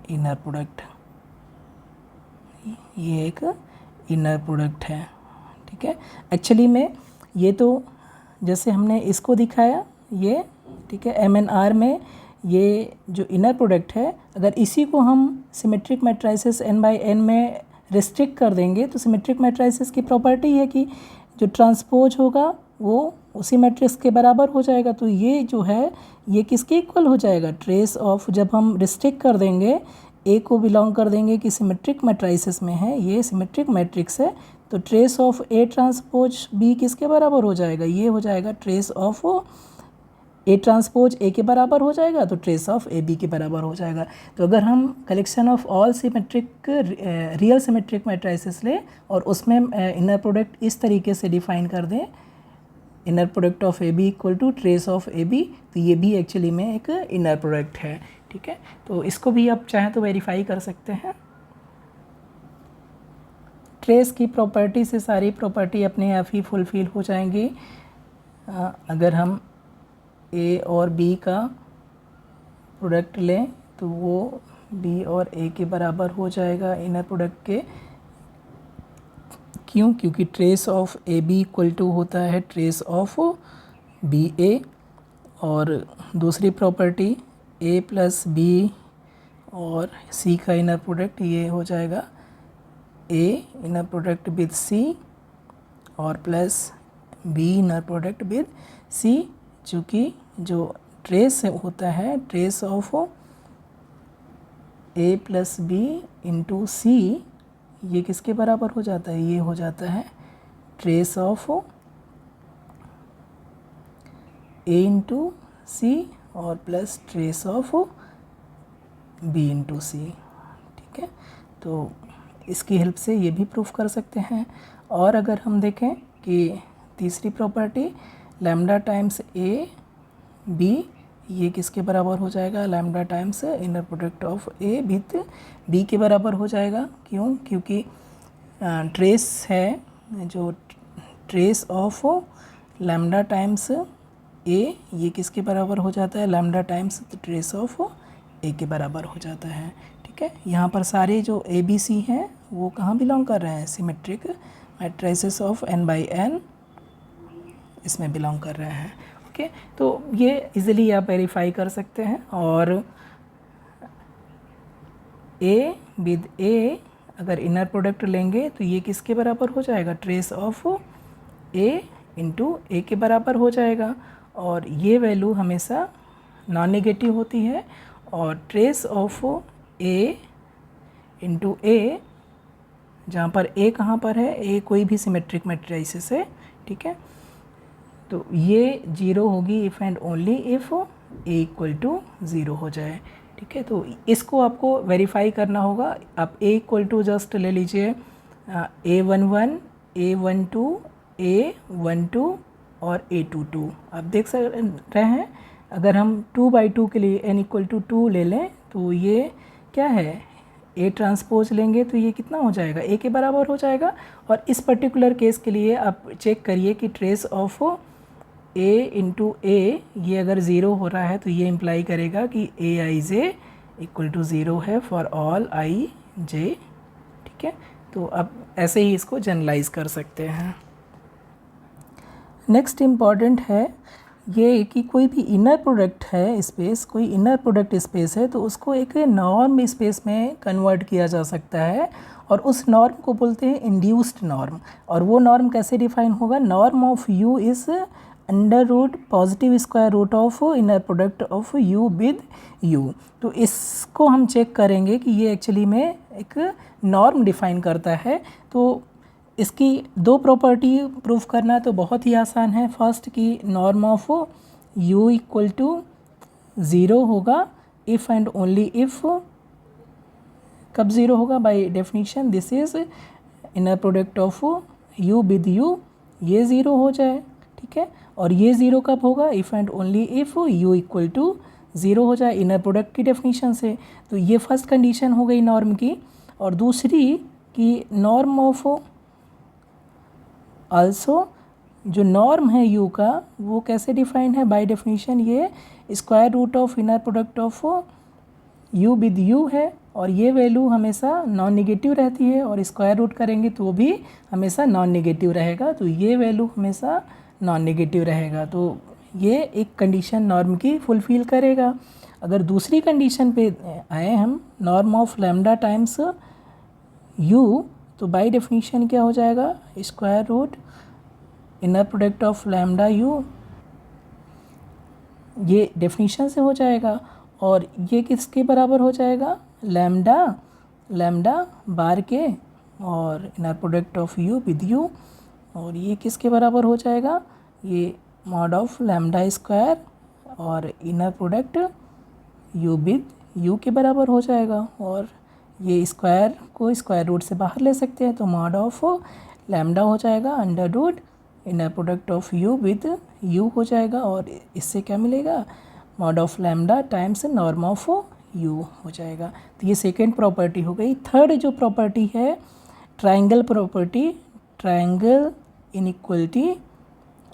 Speaker 1: inner product, ये एक इनर प्रोडक्ट है, ठीक है। एक्चुअली में ये तो जैसे हमने इसको दिखाया ये, ठीक है, एम एन आर में ये जो इनर प्रोडक्ट है, अगर इसी को हम symmetric matrices n by n में रिस्ट्रिक्ट कर देंगे तो सिमेट्रिक मैट्राइसेस की प्रॉपर्टी है कि जो ट्रांसपोज होगा वो उसी मैट्रिक्स के बराबर हो जाएगा। तो ये जो है ये किसके इक्वल हो जाएगा? ट्रेस ऑफ, जब हम रिस्ट्रिक्ट कर देंगे ए को बिलोंग कर देंगे कि सिमेट्रिक मैट्राइसेस में है, ये सिमेट्रिक मैट्रिक्स है, तो trace of A transpose B किसके बराबर हो जाएगा? ये हो जाएगा trace of A transpose A के बराबर हो जाएगा, तो ट्रेस ऑफ ए बी के बराबर हो जाएगा। तो अगर हम collection of all symmetric real symmetric matrices लें और उसमें इनर प्रोडक्ट इस तरीके से डिफाइन कर दें, inner product of A B equal to trace of A B, तो ये भी एक्चुअली में एक इनर प्रोडक्ट है, ठीक है। तो इसको भी आप चाहें तो वेरीफाई कर सकते हैं। ट्रेस की प्रॉपर्टी से सारी प्रॉपर्टी अपने आप ही फुलफिल हो जाएंगी। अगर हम ए और बी का प्रोडक्ट लें तो वो बी और ए के बराबर हो जाएगा इनर प्रोडक्ट के। क्यों? क्योंकि trace of A B equal to होता है ट्रेस ऑफ बी ए। और दूसरी प्रॉपर्टी ए प्लस बी और सी का इनर प्रोडक्ट, ये हो जाएगा A inner product with C और plus B inner product with C, चूँकि जो ट्रेस होता है trace of A plus B into C, ये किसके बराबर हो जाता है? ये हो जाता है trace of A into C और plus trace of B into C, ठीक है। तो इसकी हेल्प से ये भी प्रूफ कर सकते हैं। और अगर हम देखें कि तीसरी property lambda times A B, ये किसके बराबर हो जाएगा? Lambda times inner product of A with B के बराबर हो जाएगा। क्यों? क्योंकि ट्रेस है, जो trace of lambda times A, ये किसके बराबर हो जाता है? Lambda times trace of A के बराबर हो जाता है, ठीक है। यहाँ पर सारे जो ए बी सी हैं वो कहाँ बिलोंग कर रहे हैं? Symmetric matrices of n by n इसमें बिलोंग कर रहे हैं, ओके। तो ये इजीली आप वेरीफाई कर सकते हैं। और ए विद ए अगर इनर प्रोडक्ट लेंगे तो ये किसके बराबर हो जाएगा? ट्रेस ऑफ ए इंटू ए के बराबर हो जाएगा। और ये वैल्यू हमेशा नॉन नेगेटिव होती है। और ट्रेस ऑफ ए इंटू ए, जहाँ पर ए कहाँ पर है? ए कोई भी सिमेट्रिक मैट्रिसेस है, ठीक है। तो ये 0 होगी if and only if A equal to 0 हो जाए, ठीक है। तो इसको आपको वेरीफाई करना होगा। आप ए इक्वल टू जस्ट ले लीजिए A11, A12, A12, और a22। आप देख सक रहे हैं, अगर हम 2/2 के लिए n = 2 ले लें तो ये क्या है, A ट्रांसपोज लेंगे तो ये कितना हो जाएगा, A के बराबर हो जाएगा। और इस पर्टिकुलर केस के लिए आप चेक करिए कि trace of A into A ये अगर ज़ीरो हो रहा है तो ये इम्प्लाई करेगा कि Aij = 0 है फॉर ऑल i j। ठीक है, तो अब ऐसे ही इसको जनरलाइज कर सकते हैं। नेक्स्ट इम्पॉर्टेंट है ये कि कोई भी इनर प्रोडक्ट है स्पेस, कोई इनर प्रोडक्ट स्पेस है तो उसको एक नॉर्म स्पेस में कन्वर्ट किया जा सकता है और उस नॉर्म को बोलते हैं इंड्यूस्ड नॉर्म। और वो नॉर्म कैसे डिफाइन होगा, norm of u is √ positive square root of inner product of u with u. तो इसको हम चेक करेंगे कि ये एक्चुअली में एक नॉर्म डिफाइन करता है। तो इसकी दो प्रॉपर्टी प्रूफ करना तो बहुत ही आसान है। फर्स्ट की नॉर्म ऑफ u = 0 होगा इफ़ एंड ओनली इफ़, कब ज़ीरो होगा, bye definition this is inner product of u with u, ये ज़ीरो हो जाए। ठीक है, और ये ज़ीरो कब होगा, if and only if u = 0 हो जाए इनर प्रोडक्ट की डेफिनेशन से। तो ये फर्स्ट कंडीशन हो गई नॉर्म की। और दूसरी कि नॉर्म ऑफ आल्सो, जो नॉर्म है u का वो कैसे डिफाइन है, बाय डेफिनेशन ये square root of inner product of u with u है और ये वैल्यू हमेशा नॉन नेगेटिव रहती है और स्क्वायर रूट करेंगे तो भी हमेशा नॉन नेगेटिव रहेगा। तो ये वैल्यू हमेशा नॉन नेगेटिव रहेगा। तो ये एक कंडीशन नॉर्म की फुलफ़िल करेगा। अगर दूसरी कंडीशन पे आए हम, norm of lambda times u, तो बाय डेफिनेशन क्या हो जाएगा, square root inner product of lambda u, ये डेफिनेशन से हो जाएगा। और ये किसके बराबर हो जाएगा, लैम्डा बार के और inner product of u with u। और ये किसके बराबर हो जाएगा, ये मॉड ऑफ लैम्डा स्क्वायर और inner product u with u के बराबर हो जाएगा। और ये स्क्वायर को स्क्वायर रूट से बाहर ले सकते हैं तो मॉड ऑफ लैम्डा हो जाएगा √ inner product of u with u हो जाएगा। और इससे क्या मिलेगा, mod of lambda times norm of u हो जाएगा। तो ये सेकेंड प्रॉपर्टी हो गई। थर्ड जो प्रॉपर्टी है ट्राइंगल प्रॉपर्टी, ट्राइंगल इनइक्वलिटी,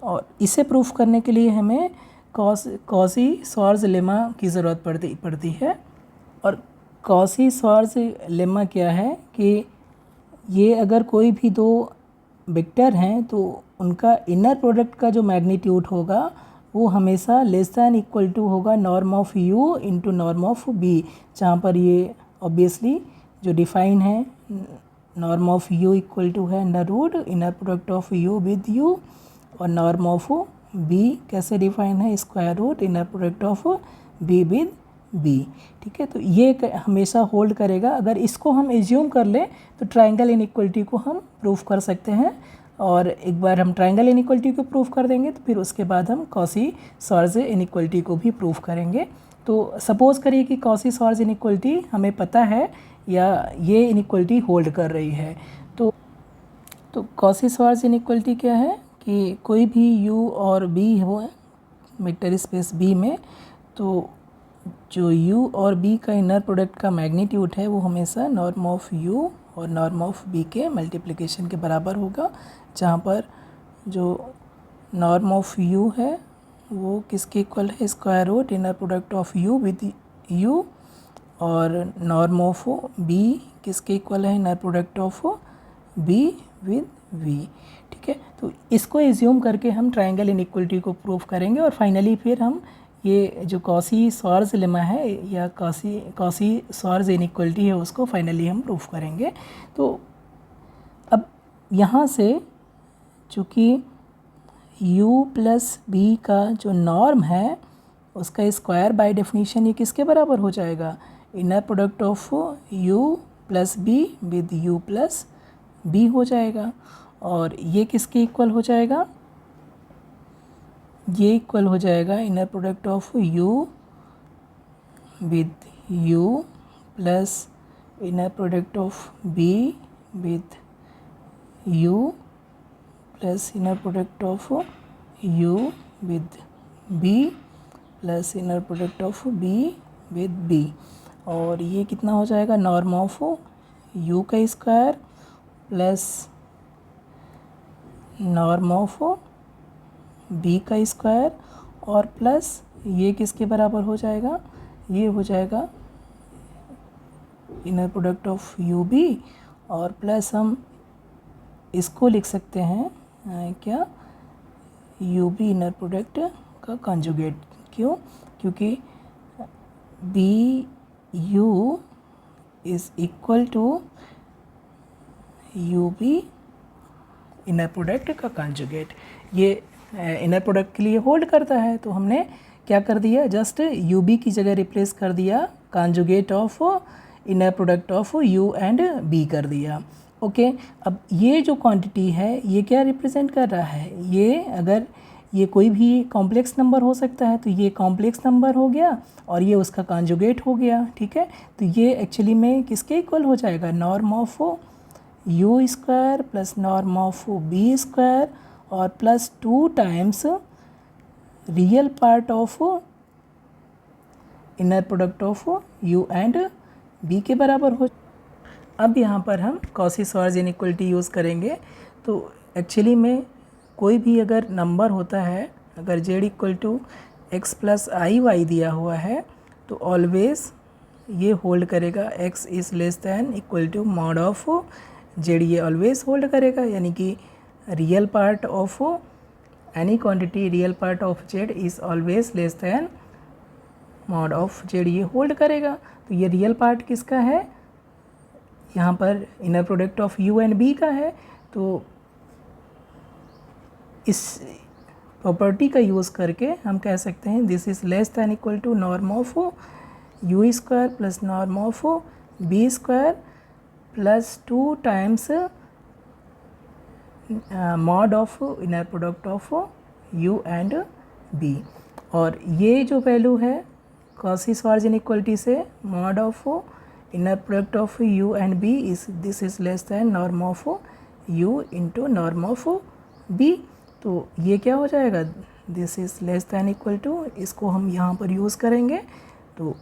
Speaker 1: और इसे प्रूफ करने के लिए हमें कॉची-श्वार्ज़ लेमा की ज़रूरत पड़ती है। और कॉची-श्वार्ज़ लेमा क्या है कि ये अगर कोई भी दो वेक्टर हैं तो उनका इनर प्रोडक्ट का जो मैग्नीट्यूड होगा वो हमेशा <= होगा norm of u into norm of b, जहाँ पर ये ऑब्वियसली जो डिफाइन है नॉर्म ऑफ u = है √ inner product of u with u और नॉर्म ऑफ b कैसे डिफाइन है, square root inner product of b with b। ठीक है, तो ये हमेशा होल्ड करेगा। अगर इसको हम एज्यूम कर लें तो ट्राइंगल इनइक्वलिटी को हम प्रूफ कर सकते हैं। और एक बार हम ट्राइंगल इनइक्वलिटी को प्रूफ कर देंगे तो फिर उसके बाद हम कॉची-श्वार्ज़ इनइक्वलिटी को भी प्रूफ करेंगे। तो सपोज़ करिए कि कॉची-श्वार्ज़ इनइक्वलिटी हमें पता है या ये इनइक्वलिटी होल्ड कर रही है। तो कॉची-श्वार्ज़ इनइक्वलिटी क्या है कि कोई भी u और b हो वेक्टर स्पेस b में, तो जो u और b का इनर प्रोडक्ट का मैग्नीट्यूड है वो हमेशा नॉर्म ऑफ u और नॉर्म ऑफ b के मल्टीप्लिकेशन के बराबर होगा, जहाँ पर जो नॉर्म ऑफ u है वो किसके इक्वल है, square root inner product of u with u, और नॉर्म ऑफ b किसके इक्वल है, inner product of b with v। ठीक है, तो इसको एज्यूम करके हम ट्राइंगल इनइक्वलिटी को प्रूफ करेंगे और फाइनली फिर हम ये जो कॉची-श्वार्ज़ लेमा है या कॉची-श्वार्ज़ इनइक्वलिटी है उसको फाइनली हम प्रूफ करेंगे। तो अब यहाँ से चूँकि u + b का जो नॉर्म है उसका स्क्वायर बाय डेफिनेशन ये किसके बराबर हो जाएगा, inner product of u + b with u + b हो जाएगा। और ये किसके इक्वल हो जाएगा, ये इक्वल हो जाएगा inner product of u with u plus inner product of b with u plus inner product of u with b plus inner product of b with b, और ये कितना हो जाएगा, नॉर्म ऑफ u का square plus norm of b का square, और plus ये किसके बराबर हो जाएगा, ये हो जाएगा inner product of u b, और प्लस हम इसको लिख सकते हैं क्या, यू बी इनर प्रोडक्ट का कंजुगेट। क्यों, क्योंकि b u is equal to u b inner product का कंजुगेट। ये इनर प्रोडक्ट के लिए होल्ड करता है, तो हमने क्या कर दिया, जस्ट यू बी की जगह रिप्लेस कर दिया conjugate of inner product of you and b कर दिया। ओके, अब ये जो क्वांटिटी है ये क्या रिप्रेजेंट कर रहा है, ये अगर ये कोई भी कॉम्प्लेक्स नंबर हो सकता है, तो ये कॉम्प्लेक्स नंबर हो गया और ये उसका कंजुगेट हो गया। ठीक है, तो ये एक्चुअली में किसके इक्वल हो जाएगा, norm of you square plus norm of B square और plus 2 times real part of inner product of you and B के बराबर हो। अब यहाँ पर हम कॉची-श्वार्ट्ज इनइक्वालिटी यूज़ करेंगे। तो एक्चुअली में कोई भी अगर नंबर होता है, अगर z equal to x plus i y दिया हुआ है, तो ऑलवेज ये होल्ड करेगा x is less than equal to mod of z, ये ऑलवेज होल्ड करेगा, यानी कि real part of any quantity, real part of z is always less than mod of z, ये होल्ड करेगा। तो ये रियल पार्ट किसका है, यहाँ पर inner product of u and b का है। तो इस प्रॉपर्टी का यूज़ करके हम कह सकते हैं this is less than equal to norm of you square plus norm of B square plus 2 times mod of inner product of you and b. और ये जो वैल्यू है कॉची-श्वार्ट्ज इनइक्वालिटी से, mod of inner product of you and b is this is less than norm of u into norm of b. तो ये क्या हो जाएगा, this is less than equal to, इसको हम यहाँ पर यूज़ करेंगे, तो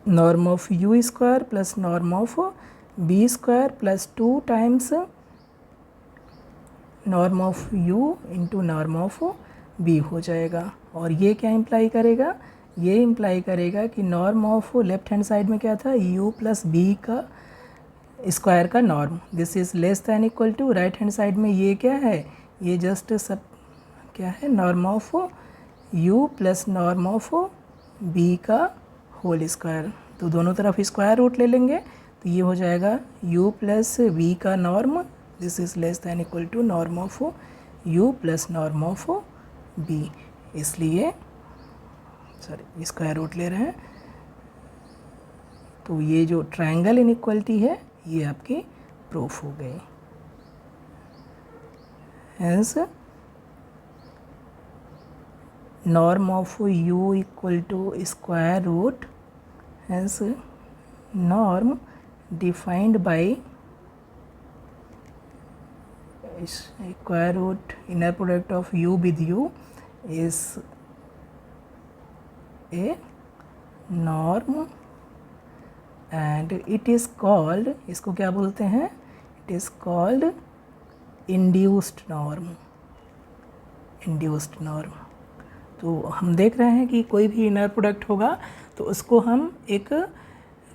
Speaker 1: norm of you square plus norm of B square plus 2 times norm of u into norm of B हो जाएगा। और ये क्या इम्प्लाई करेगा, ये इम्प्लाई करेगा कि norm of left hand side में क्या था, u प्लस बी का स्क्वायर का norm, this is less than equal to right hand side में ये क्या है, ये जस्ट सब क्या है, norm of u plus norm of b का होल स्क्वायर। तो दोनों तरफ स्क्वायर रूट ले लेंगे, तो ये हो जाएगा u प्लस b का norm, this is less than equal to norm of u plus norm of b, इसलिए सॉरी स्क्वायर रूट ले रहे हैं। तो ये जो ट्रायंगल इनइक्वालिटी है ये आपकी प्रूफ हो गई। Hence norm of u equal to square root, hence norm defined by square root inner product of u with u is a norm and it is called, इसको क्या बोलते हैं, it is called induced norm, induced norm। तो हम देख रहे हैं कि कोई भी इनर प्रोडक्ट होगा तो उसको हम एक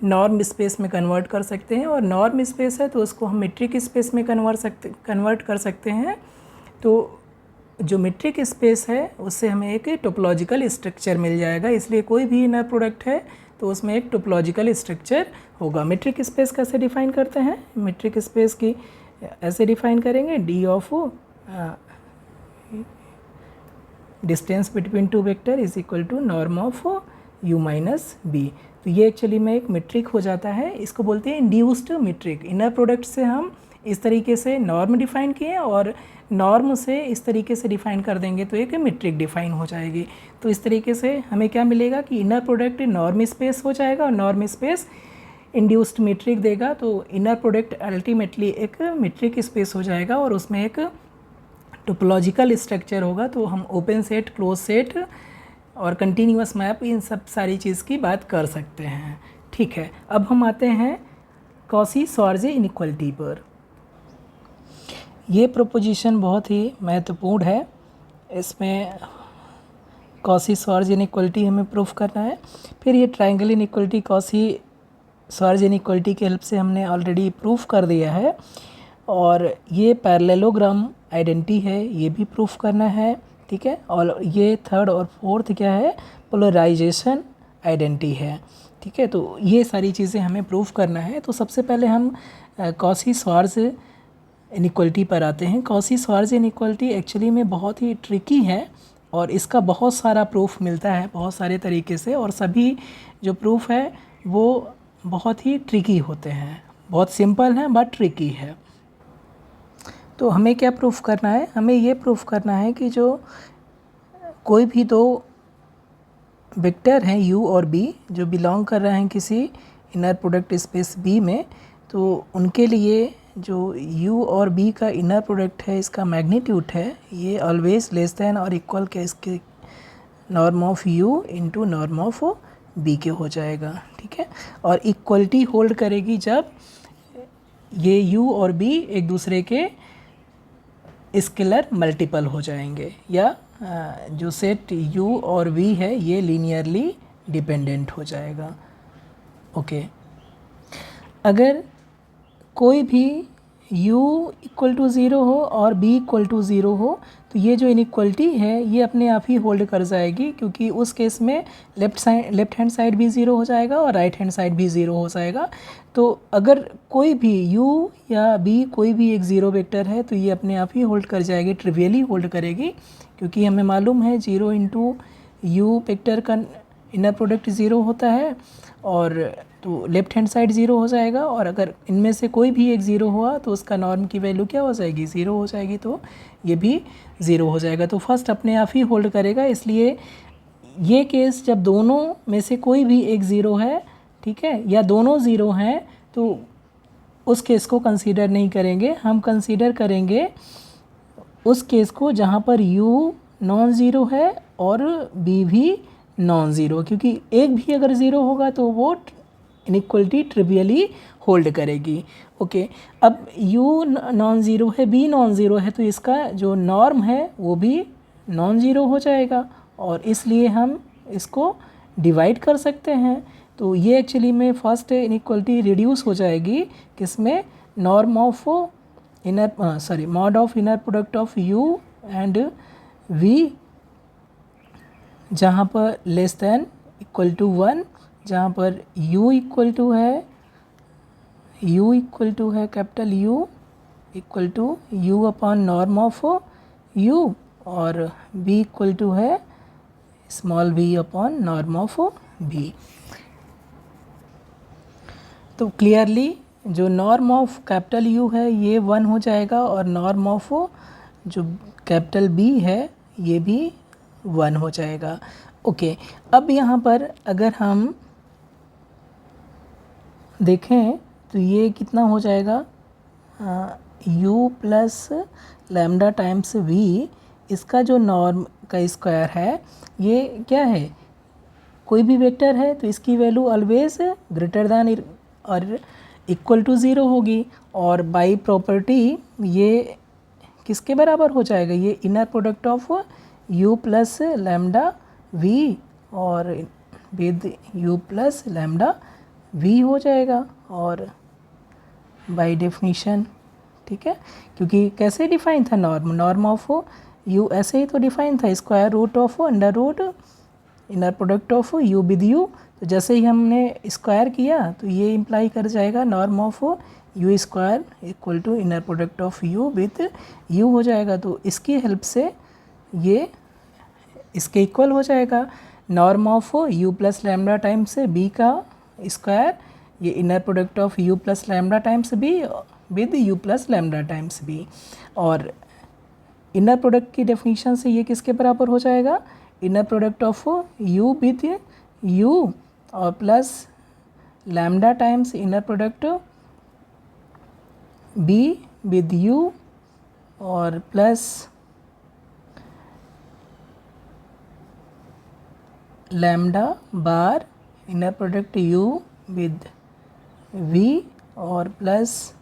Speaker 1: नॉर्म स्पेस में कन्वर्ट कर सकते हैं, और नॉर्म स्पेस है तो उसको हम मीट्रिक स्पेस में कन्वर्ट कर सकते हैं। तो जो मीट्रिक स्पेस है उससे हमें एक टोपोलॉजिकल स्ट्रक्चर मिल जाएगा, इसलिए कोई भी इनर प्रोडक्ट है तो उसमें एक टोपोलॉजिकल स्ट्रक्चर होगा। मीट्रिक स्पेस कैसे डिफाइन करते हैं, मीट्रिक स्पेस की ऐसे डिफाइन करेंगे, d of distance between two vector is equal to norm of u minus b. तो ये एक्चुअली में एक मीट्रिक हो जाता है, इसको बोलते हैं इंड्यूस्ड मीट्रिक। इनर प्रोडक्ट से हम इस तरीके से नॉर्म डिफाइन किए और नॉर्म से इस तरीके से डिफाइन कर देंगे तो एक मीट्रिक डिफाइन हो जाएगी। तो इस तरीके से हमें क्या मिलेगा कि इनर प्रोडक्ट नॉर्म स्पेस हो जाएगा और नॉर्म स्पेस इंड्यूस्ड मीट्रिक देगा। तो इनर प्रोडक्ट अल्टीमेटली एक मीट्रिक स्पेस हो जाएगा और उसमें एक टोपोलॉजिकल स्ट्रक्चर होगा तो हम ओपन सेट, क्लोज सेट और कंटिन्यूअस मैप इन सब सारी चीज़ की बात कर सकते हैं। ठीक है, अब हम आते हैं कॉची-श्वार्ज़े इनइक्वालिटी पर। ये प्रोपोजिशन बहुत ही महत्वपूर्ण है। इसमें कॉची-श्वार्ज़े इनइक्वालिटी हमें प्रूफ करना है। फिर ये ट्रायंगल इनइक्वालिटी कॉची-श्वार्ज़े इनइक्वालिटी की हेल्प से हमने ऑलरेडी प्रूफ कर दिया है। और ये पैरेललोग्राम आइडेंटिटी है, ये भी प्रूफ करना है। ठीक है, और ये थर्ड और फोर्थ क्या है, पोलराइजेशन आइडेंटिटी है। ठीक है, तो ये सारी चीज़ें हमें प्रूफ करना है। तो सबसे पहले हम कॉची-श्वार्ज़े इनइक्वालिटी पर आते हैं। कॉची-श्वार्ज़े इनइक्वालिटी एक्चुअली में बहुत ही ट्रिकी है और इसका बहुत सारा प्रूफ मिलता है बहुत सारे तरीके से, और सभी जो प्रूफ है वो बहुत ही ट्रिकी होते हैं। बहुत सिंपल है बट ट्रिकी है। तो हमें क्या प्रूफ करना है, हमें ये प्रूफ करना है कि जो कोई भी दो वेक्टर हैं u और b जो बिलोंग कर रहे हैं किसी इनर प्रोडक्ट स्पेस b में, तो उनके लिए जो u और b का इनर प्रोडक्ट है, इसका मैग्नीट्यूड है, ये ऑलवेज लेस देन और इक्वल के इसके norm of u into norm of b के हो जाएगा। ठीक है, और इक्वलिटी होल्ड करेगी जब ये u और b एक दूसरे के स्केलर मल्टीपल हो जाएंगे, या जो सेट u और v है ये लीनियरली डिपेंडेंट हो जाएगा। ओके, अगर कोई भी u इक्वल टू ज़ीरो हो और b इक्वल टू ज़ीरो हो तो ये जो इनइक्वलिटी है ये अपने आप ही होल्ड कर जाएगी, क्योंकि उस केस में लेफ्ट हैंड साइड भी ज़ीरो हो जाएगा और राइट हैंड साइड भी ज़ीरो हो जाएगा। तो अगर कोई भी u या b कोई भी एक ज़ीरो वेक्टर है तो ये अपने आप ही होल्ड कर जाएगी, ट्रिवियली होल्ड करेगी, क्योंकि हमें मालूम है 0 इंटू यू वेक्टर का इनर प्रोडक्ट ज़ीरो होता है, और तो लेफ्ट हैंड साइड ज़ीरो हो जाएगा, और अगर इनमें से कोई भी एक ज़ीरो हुआ तो उसका नॉर्म की वैल्यू क्या हो जाएगी, ज़ीरो हो जाएगी, तो ये भी ज़ीरो हो जाएगा। तो फर्स्ट अपने आप ही होल्ड करेगा, इसलिए ये केस जब दोनों में से कोई भी एक ज़ीरो है, ठीक है, या दोनों ज़ीरो हैं, तो उस केस को कंसीडर नहीं करेंगे। हम कंसीडर करेंगे उस केस को जहाँ पर u नॉन ज़ीरो है और b भी नॉन ज़ीरो, क्योंकि एक भी अगर ज़ीरो होगा तो वो इनइक्वलिटी ट्रिवियली होल्ड करेगी। ओके, अब u नॉन ज़ीरो है, b नॉन ज़ीरो है, तो इसका जो नॉर्म है वो भी नॉन ज़ीरो हो जाएगा, और इसलिए हम इसको डिवाइड कर सकते हैं। तो ये एक्चुअली में फर्स्ट इनइक्वलिटी रिड्यूस हो जाएगी किसमें, norm of mod of inner product of u and v, जहाँ पर लेस देन इक्वल टू 1, जहाँ पर u इक्वल टू है capital U equal to u upon norm of u, और b इक्वल टू है small v upon norm of v। तो clearly जो norm of capital U है ये 1 हो जाएगा, और नॉर्म ऑफ जो कैपिटल B है ये भी 1 हो जाएगा। ओके, अब यहाँ पर अगर हम देखें तो ये कितना हो जाएगा, u plus lambda times v, इसका जो नॉर्म का स्क्वायर है ये क्या है, कोई भी वेक्टर है तो इसकी वैल्यू ऑलवेज ग्रेटर दैन और इक्वल टू ज़ीरो होगी, और बाई प्रॉपर्टी ये किसके बराबर हो जाएगा, ये inner product of u plus lambda v और with u plus lambda v हो जाएगा, और बाय डेफिनीशन, ठीक है, क्योंकि कैसे डिफाइन था नॉर्म ऑफ u ऐसे ही तो डिफाइन था, square root of under root inner product of u with u। तो जैसे ही हमने स्क्वायर किया तो ये इम्प्लाई कर जाएगा norm of u square equal to inner product of u with u हो जाएगा। तो इसकी हेल्प से ये इसके इक्वल हो जाएगा, norm of u plus lambda times b का स्क्वायर, ये inner product of u plus lambda times b with u plus lambda times b, और इनर प्रोडक्ट की डेफिनेशन से ये किसके बराबर हो जाएगा, inner product of u with u और plus lambda times inner product b with u और plus lambda bar inner product u with v और plus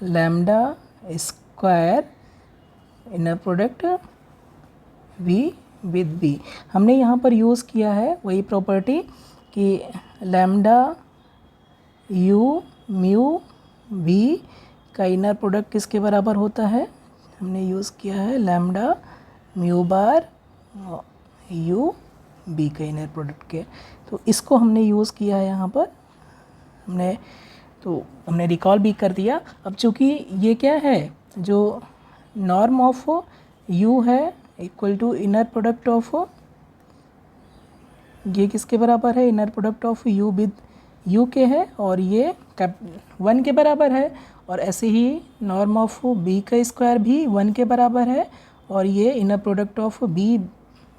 Speaker 1: lambda square inner product v with b। हमने यहाँ पर यूज़ किया है वही property कि लैम्डा u म्यू v का इनर प्रोडक्ट किसके बराबर होता है, हमने यूज़ किया है lambda mu bar u b का इनर प्रोडक्ट के। तो इसको हमने यूज़ किया है यहाँ पर, हमने रिकॉल भी कर दिया। अब चूँकि ये क्या है, जो नॉर्म ऑफ u है equal to inner product of, ये किसके बराबर है, inner product of u with u के है और ये 1 के बराबर है। और ऐसे ही नॉर्म ऑफ b का स्क्वायर भी 1 के बराबर है और ये inner product of b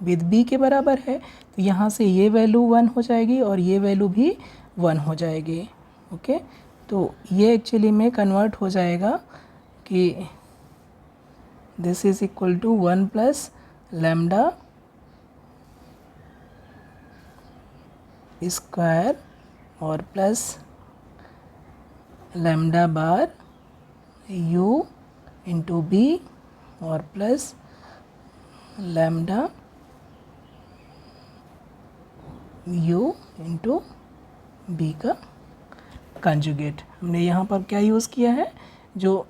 Speaker 1: with b के बराबर है। तो यहाँ से ये वैल्यू 1 हो जाएगी और ये वैल्यू भी 1 हो जाएगी। ओके, तो ये एक्चुअली में कन्वर्ट हो जाएगा कि this is equal to 1 plus lambda square और plus lambda bar u into b और plus lambda u into b का कंजुगेट। हमने यहाँ पर क्या यूज़ किया है, जो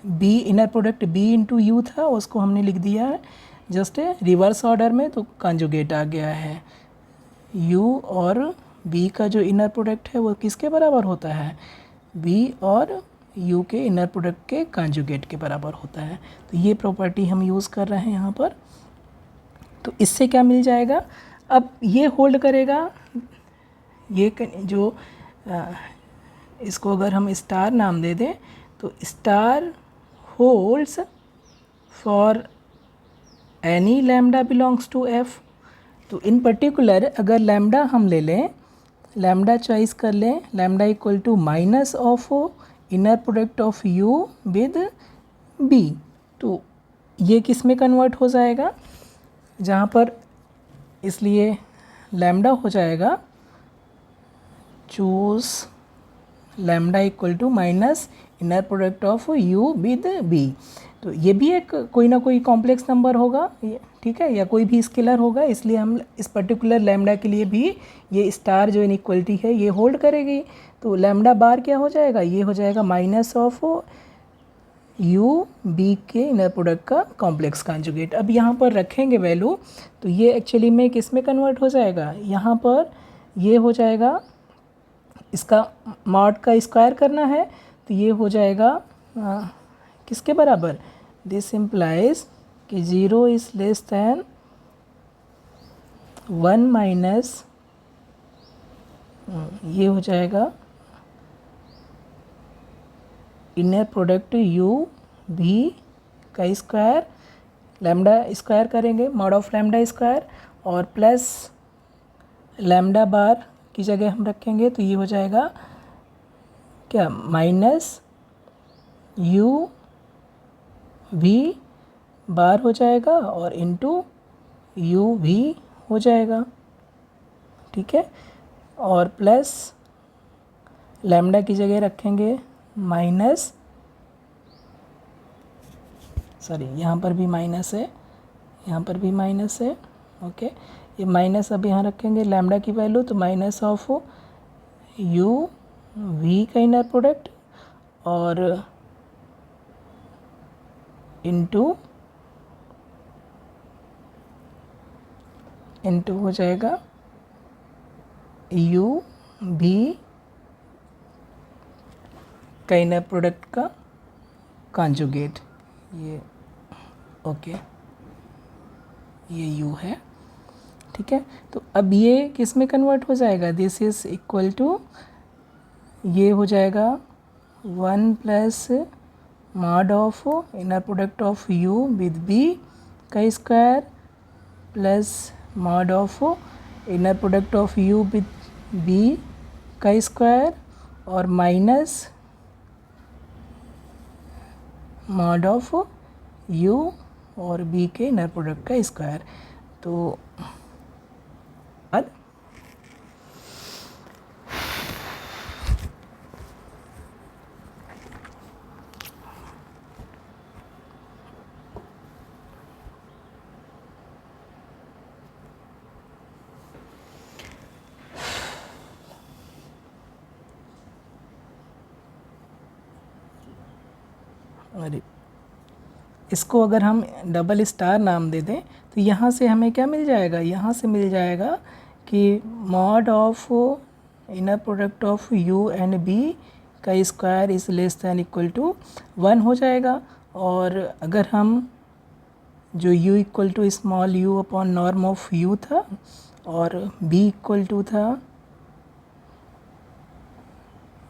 Speaker 1: b inner product b into u था उसको हमने लिख दिया है जस्ट रिवर्स ऑर्डर में, तो कंजुगेट आ गया है। u और b का जो इनर प्रोडक्ट है वो किसके बराबर होता है, b और u के इनर प्रोडक्ट के कंजुगेट के बराबर होता है। तो ये प्रॉपर्टी हम यूज़ कर रहे हैं यहाँ पर। तो इससे क्या मिल जाएगा, अब ये होल्ड करेगा, ये जो इसको अगर हम स्टार नाम दे दें तो star holds for any lambda belongs to f। तो इन पर्टिकुलर अगर लैम्डा हम ले लें, लैम्डा चॉइस कर लें, lambda equal to minus of inner product of u with b, तो ये किस में कन्वर्ट हो जाएगा, जहाँ पर इसलिए लैम्डा हो जाएगा choose lambda equal to minus inner product of u with b। तो ये भी एक कोई ना कोई कॉम्प्लेक्स नंबर होगा, ठीक है, या कोई भी स्केलर होगा, इसलिए हम इस पर्टिकुलर लैम्डा के लिए भी ये स्टार जो इनइक्वलिटी है ये होल्ड करेगी। तो लैम्डा बार क्या हो जाएगा, ये हो जाएगा माइनस ऑफ u b के इनर प्रोडक्ट का कॉम्प्लेक्स कॉन्जुगेट। अब यहाँ पर रखेंगे वैल्यू तो ये एक्चुअली में किस में कन्वर्ट हो जाएगा, यहाँ पर ये हो जाएगा, इसका मॉड का स्क्वायर करना है तो ये हो जाएगा किसके बराबर, दिस इम्प्लाइज कि 0 इज़ लेस दैन 1 माइनस, ये हो जाएगा इनर प्रोडक्ट u v का स्क्वायर, लैम्डा स्क्वायर करेंगे मॉड ऑफ लैम्डा स्क्वायर और प्लस लैम्डा बार की जगह हम रखेंगे तो ये हो जाएगा क्या, माइनस u v बार हो जाएगा और इनटू u v हो जाएगा, ठीक है, और प्लस लैम्डा की जगह रखेंगे माइनस, सॉरी यहाँ पर भी माइनस है, यहाँ पर भी माइनस है, ओके, ये माइनस अब यहाँ रखेंगे लैम्डा की वैल्यू तो माइनस ऑफ u v का इनर प्रोडक्ट और इनटू हो जाएगा u v का इनर प्रोडक्ट का कॉन्जुगेट, ये ओके, ये u है, ठीक है। तो अब ये किस में कन्वर्ट हो जाएगा, दिस इज़ इक्वल टू, ये हो जाएगा 1 plus mod of inner product of u with b का square plus mod of inner product of u with b का स्क्वायर और माइनस मॉड ऑफ u और b के इनर प्रोडक्ट का square. तो इसको अगर हम डबल स्टार नाम दे दें तो यहाँ से हमें क्या मिल जाएगा, यहाँ से मिल जाएगा कि mod of inner product of u and b का square is less than equal to 1 हो जाएगा। और अगर हम जो u equal to small u upon norm of u था और b इक्वल टू था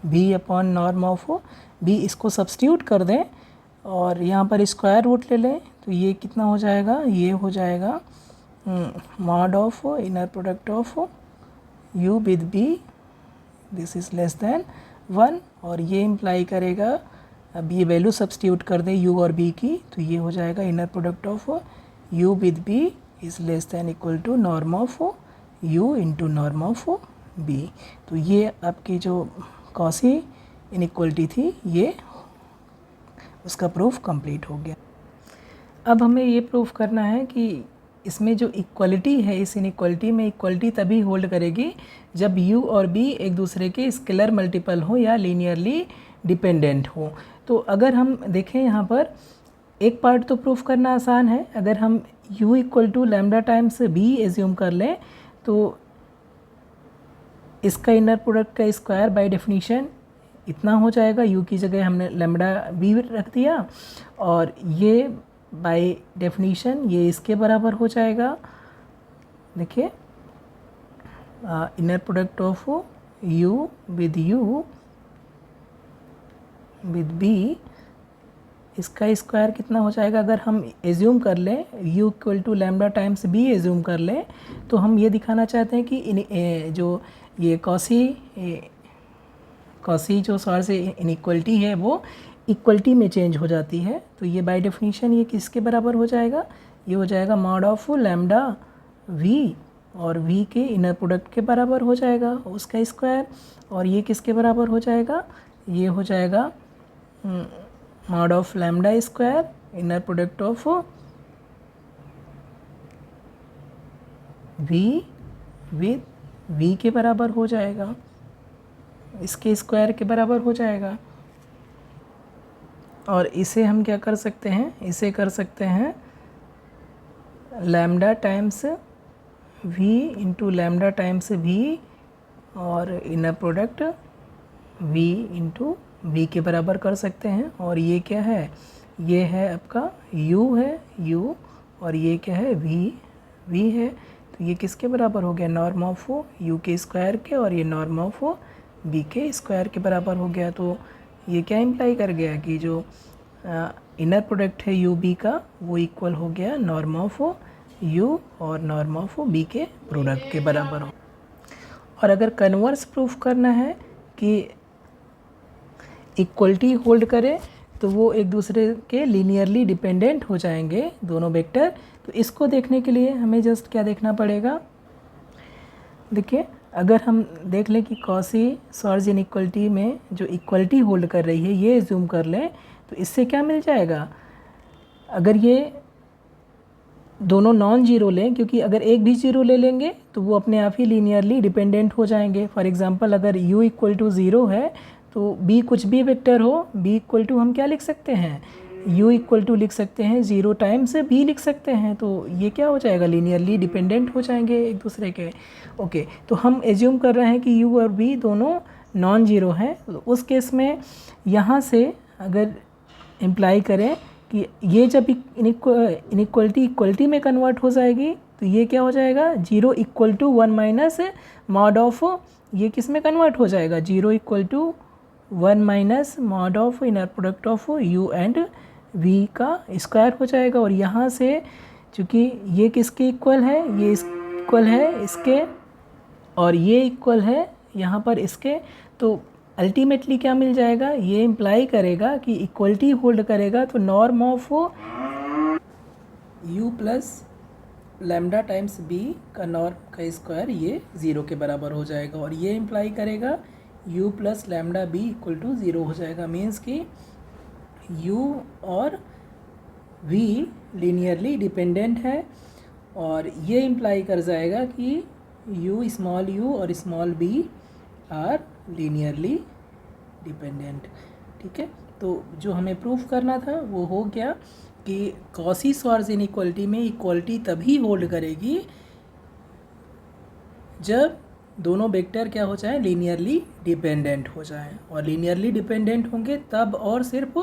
Speaker 1: b upon norm of b, इसको सब्स्टिट्यूट कर दें और यहाँ पर स्क्वायर रूट ले लें तो ये कितना हो जाएगा, ये हो जाएगा mod of inner product of u with b this is less then 1। और ये इम्प्लाई करेगा, अब ये वैल्यू सब्स्टिट्यूट कर दें u और b की, तो ये हो जाएगा inner product of u with b is less than equal to norm of u into norm of b। तो ये आपकी जो कॉसी इनइक्वलिटी थी, ये उसका प्रूफ कंप्लीट हो गया। अब हमें ये प्रूफ करना है कि इसमें जो इक्वलिटी है, इस इनइक्वलिटी में इक्वलिटी तभी होल्ड करेगी जब u और b एक दूसरे के स्केलर मल्टीपल हो या लीनियरली डिपेंडेंट हो। तो अगर हम देखें यहाँ पर एक पार्ट तो प्रूफ करना आसान है। अगर हम u equal to lambda times b assume कर लें तो इसका इनर प्रोडक्ट का स्क्वायर बाय डेफिनीशन इतना हो जाएगा, u की जगह हमने लैम्डा b रख दिया और ये बाय डेफिनीशन ये इसके बराबर हो जाएगा। देखिए inner product of u with b, इसका स्क्वायर कितना हो जाएगा। अगर हम एज्यूम कर लें u equal to lambda times b assume कर लें तो हम ये दिखाना चाहते हैं कि जो ये कॉसी जो सॉर्स इनइक्वलिटी है वो इक्वलिटी में चेंज हो जाती है। तो ये बाय डेफिनीशन ये किसके बराबर हो जाएगा, ये हो जाएगा मॉड ऑफ लैम्डा v और v के इनर प्रोडक्ट के बराबर हो जाएगा उसका स्क्वायर। और ये किसके बराबर हो जाएगा, ये हो जाएगा mod of lambda square inner product of v with v के बराबर हो जाएगा, इसके स्क्वायर के बराबर हो जाएगा। और इसे हम क्या कर सकते हैं, इसे कर सकते हैं lambda times v into lambda times v और inner product v into v के बराबर कर सकते हैं। और ये क्या है, ये है आपका u है u और ये क्या है v है। तो ये किसके बराबर हो गया, नॉर्म ऑफ u के स्क्वायर के और ये नॉर्म ऑफ b के स्क्वायर के बराबर हो गया। तो ये क्या इम्प्लाई कर गया कि जो इनर प्रोडक्ट है u b का वो इक्वल हो गया नॉर्म ऑफ u और नॉर्म ऑफ b के प्रोडक्ट के बराबर हो। और अगर कन्वर्स प्रूफ करना है कि इक्वलिटी होल्ड करे तो वो एक दूसरे के लीनियरली डिपेंडेंट हो जाएंगे दोनों वेक्टर। तो इसको देखने के लिए हमें जस्ट क्या देखना पड़ेगा, देखिए अगर हम देख लें कि कॉसी सॉर्स इनइक्वलिटी में जो इक्वलिटी होल्ड कर रही है ये जूम कर लें तो इससे क्या मिल जाएगा। अगर ये दोनों नॉन जीरो लें, क्योंकि अगर एक भी जीरो ले लेंगे तो वो अपने आप ही लीनियरली डिपेंडेंट हो जाएंगे। फॉर एग्जांपल अगर u इक्वल टू ज़ीरो है तो b कुछ भी वेक्टर हो, b इक्वल टू हम क्या लिख सकते हैं, u इक्वल टू लिख सकते हैं 0 टाइम्स b लिख सकते हैं। तो ये क्या हो जाएगा, लीनियरली डिपेंडेंट हो जाएंगे एक दूसरे के। ओके, तो हम एज्यूम कर रहे हैं कि u और b दोनों नॉन जीरो हैं। तो उस केस में यहाँ से अगर इम्प्लाई करें कि ये जब इनइक्वलिटी इक्वलिटी में कन्वर्ट हो जाएगी तो ये क्या हो जाएगा, 0 equal to 1 minus mod of, ये किस में कन्वर्ट हो जाएगा, 0 equal to 1 minus mod of inner product of u and v का स्क्वायर हो जाएगा। और यहाँ से चूँकि ये किसके इक्वल है, ये इक्वल है इसके और ये इक्वल है यहाँ पर इसके, तो अल्टीमेटली क्या मिल जाएगा, ये इम्प्लाई करेगा कि इक्वलिटी होल्ड करेगा तो norm of u plus lambda times b का नॉर्म का स्क्वायर ये 0 के बराबर हो जाएगा। और ये इम्प्लाई करेगा u plus lambda b equal to 0 हो जाएगा। मीन्स कि u और v लीनियरली डिपेंडेंट है। और ये इम्प्लाई कर जाएगा कि u स्मॉल u और small b are linearly dependent. ठीक है, तो जो हमें प्रूफ करना था वो हो गया। कि कॉची श्वार्ट्ज इनइक्वालिटी में इक्वालिटी तभी होल्ड करेगी जब दोनों वेक्टर क्या हो जाए, लीनियरली डिपेंडेंट हो जाए, और लीनियरली डिपेंडेंट होंगे तब और सिर्फ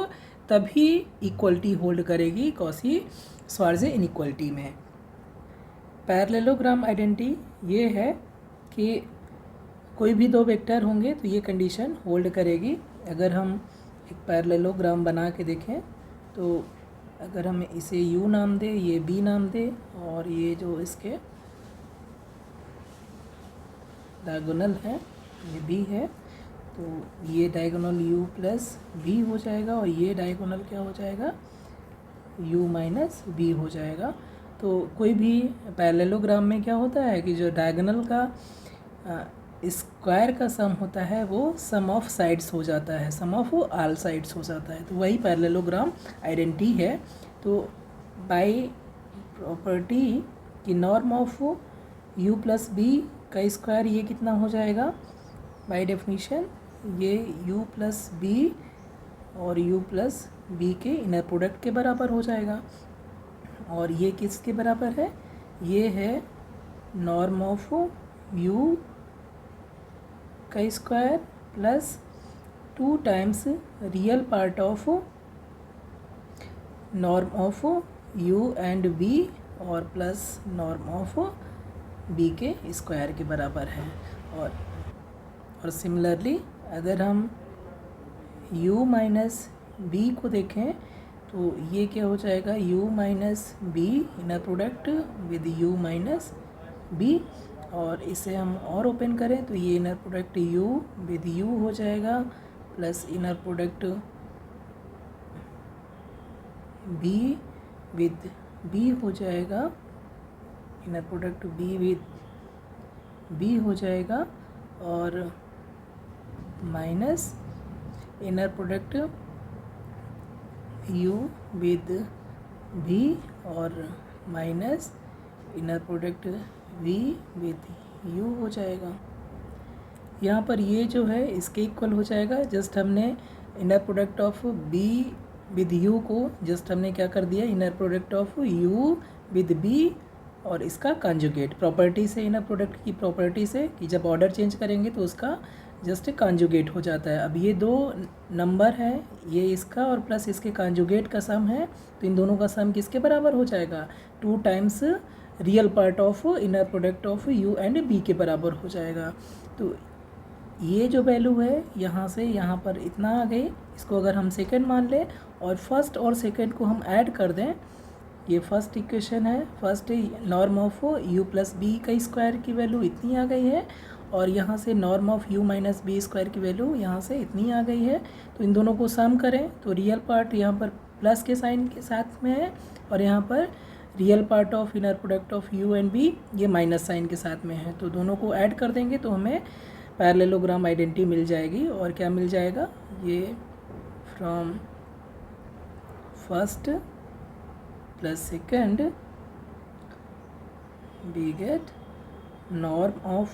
Speaker 1: तभी इक्वलिटी होल्ड करेगी कॉची श्वार्ट्ज इनइक्वालिटी में। पैरेललोग्राम आइडेंटिटी ये है कि कोई भी दो वेक्टर होंगे तो ये कंडीशन होल्ड करेगी। अगर हम एक पैरेललोग्राम बना के देखें तो अगर हम इसे U नाम दे, ये B नाम दे, और ये जो इसके डायगोनल है ये B है, तो ये डायगोनल U प्लस B हो जाएगा और ये डायगोनल क्या हो जाएगा, U माइनस B हो जाएगा। तो कोई भी पैरेललोग्राम में क्या होता है कि जो डायगोनल का स्क्वायर का सम होता है वो सम ऑफ साइड्स हो जाता है, सम ऑफ ऑल साइड्स हो जाता है, तो वही पैरेललोग्राम आइडेंटिटी है। तो बाय प्रॉपर्टी की norm of U plus B का स्क्वायर ये कितना हो जाएगा, बाय डेफिनीशन ये U प्लस B और U प्लस B के इनर प्रोडक्ट के बराबर हो जाएगा। और ये किसके बराबर है, ये है नॉर्म ऑफ U का square plus 2 times real part of norm of U and B और प्लस नॉर्म ऑफ B के स्क्वायर के बराबर है। और सिमिलरली अगर हम U माइनस B को देखें तो ये क्या हो जाएगा, U minus B inner product with U minus B, और इसे हम और ओपन करें तो ये inner product U with U हो जाएगा plus inner product B with B हो जाएगा, inner product B with B हो जाएगा, और minus inner product U with B और minus inner product V with U हो जाएगा। यहाँ पर ये जो है इसके इक्वल हो जाएगा, जस्ट हमने inner product of B with U को जस्ट हमने क्या कर दिया, inner product of U with B और इसका कॉन्जुगेट, प्रॉपर्टी से, इनर प्रोडक्ट की प्रॉपर्टी से कि जब ऑर्डर चेंज करेंगे तो उसका जस्ट कॉन्जुगेट हो जाता है। अब ये दो नंबर है, ये इसका और प्लस इसके कॉन्जुगेट का सम है, तो इन दोनों का सम किसके बराबर हो जाएगा, 2 times real part of inner product of U and B के बराबर हो जाएगा। तो ये जो वैल्यू है यहाँ से यहाँ पर इतना आ गई, इसको अगर हम सेकंड मान लें और फर्स्ट और सेकंड को हम ऐड कर दें, ये फर्स्ट इक्वेशन है, first norm of U plus B का स्क्वायर की वैल्यू इतनी आ गई है, और यहाँ से norm of U minus B square की वैल्यू यहाँ से इतनी आ गई है। तो इन दोनों को सम करें तो रियल पार्ट यहाँ पर प्लस के साइन के साथ में है, और यहाँ पर real part of inner product of U and B ये माइनस साइन के साथ में है। तो दोनों को ऐड कर देंगे तो हमें पैरेललोग्राम आइडेंटिटी मिल जाएगी, और क्या मिल जाएगा, ये from first plus second we get norm of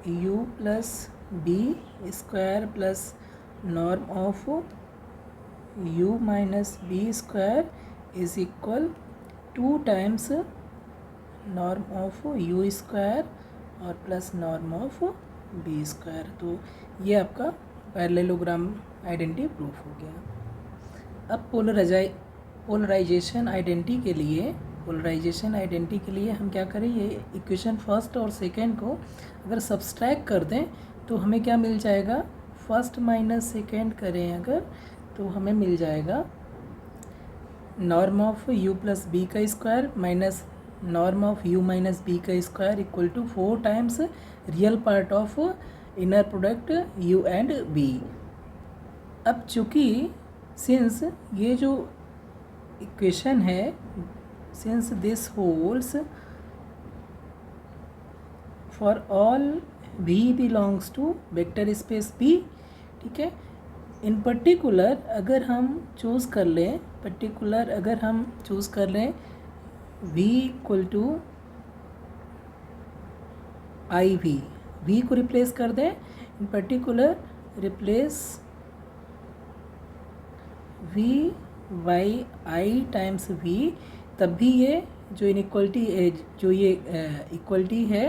Speaker 1: U plus B square plus norm of U minus B square is equal 2 times norm of U square और plus norm of B square. तो ये आपका parallelogram identity proof हो गया। अब polarisation identity के लिए हम क्या करें, ये इक्वेशन फर्स्ट और सेकंड को अगर सब्सट्रैक्ट कर दें तो हमें क्या मिल जाएगा, फर्स्ट माइनस सेकंड करें अगर तो हमें मिल जाएगा norm of U plus B का square minus norm of U minus B का square equal to 4 times real part of inner product U and B। अब चूँकि सिंस ये जो इक्वेशन है, since this holds for all V belongs to vector space B, ठीक है, इन particular अगर हम चूज़ कर लें, V equal to IV, V को रिप्लेस कर दें, in particular replace V by i times v, तब भी ये जो इनइक्वलिटी जो ये इक्वलिटी है,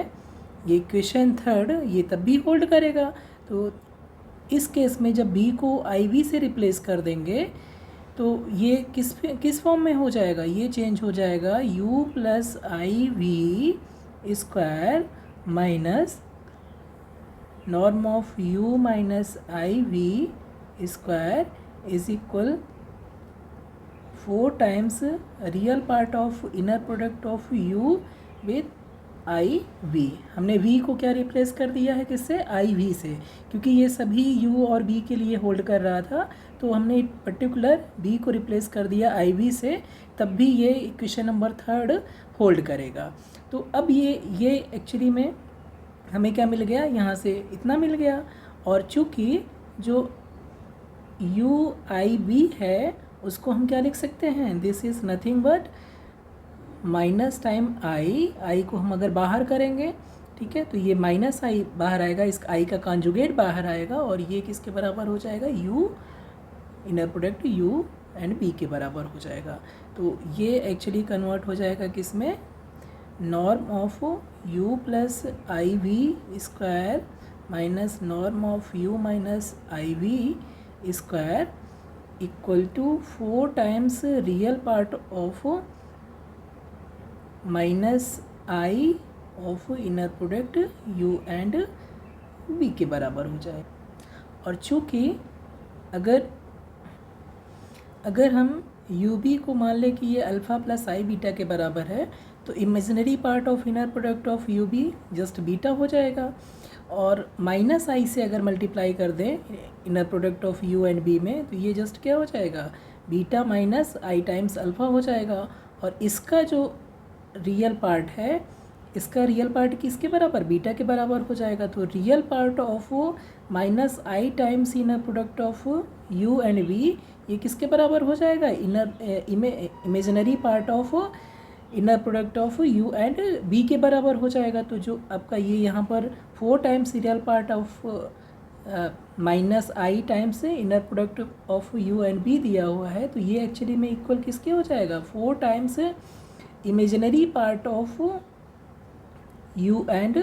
Speaker 1: ये इक्वेशन थर्ड, ये तब भी होल्ड करेगा। तो इस केस में जब b को आई वी से रिप्लेस कर देंगे तो ये किस फॉर्म में हो जाएगा, ये चेंज हो जाएगा u plus i v square minus norm of u minus i v square is equal 4 times real part of inner product of u with i v. हमने v को क्या रिप्लेस कर दिया है, किससे, आई वी से, क्योंकि ये सभी u और b के लिए होल्ड कर रहा था, तो हमने पर्टिकुलर b को रिप्लेस कर दिया आई वी से, तब भी ये इक्वेशन नंबर थर्ड होल्ड करेगा। तो अब ये एक्चुअली में हमें क्या मिल गया, यहाँ से इतना मिल गया, और चूँकि जो u आई वी है उसको हम क्या लिख सकते हैं, this is nothing but minus time I को हम अगर बाहर करेंगे, ठीक है, तो ये माइनस आई बाहर आएगा, इस आई का कॉन्जुगेट बाहर आएगा, और ये किसके बराबर हो जाएगा, u inner product u and b के बराबर हो जाएगा। तो ये एक्चुअली कन्वर्ट हो जाएगा किस में, norm of u plus i v square minus norm of u minus i v square equal to 4 times real part of minus i of inner product u and b के बराबर हो जाए। और चूँकि अगर हम u b को मान लें कि ये अल्फ़ा प्लस आई बीटा के बराबर है, तो imaginary part of inner product of u b just beta हो जाएगा, और माइनस आई से अगर मल्टीप्लाई कर दें inner product of u and b में, तो ये जस्ट क्या हो जाएगा, बीटा माइनस आई टाइम्स अल्फ़ा हो जाएगा। और इसका जो रियल पार्ट है, इसका रियल पार्ट किसके बराबर, बीटा के बराबर हो जाएगा। तो real part of minus I times inner product of u and b, ये किसके बराबर हो जाएगा, imaginary part of inner product of u and b के बराबर हो जाएगा। तो जो आपका ये यहाँ पर 4 times real part of minus I times inner product of u and b दिया हुआ है, तो ये एक्चुअली में इक्वल किसके हो जाएगा, 4 times imaginary part of u and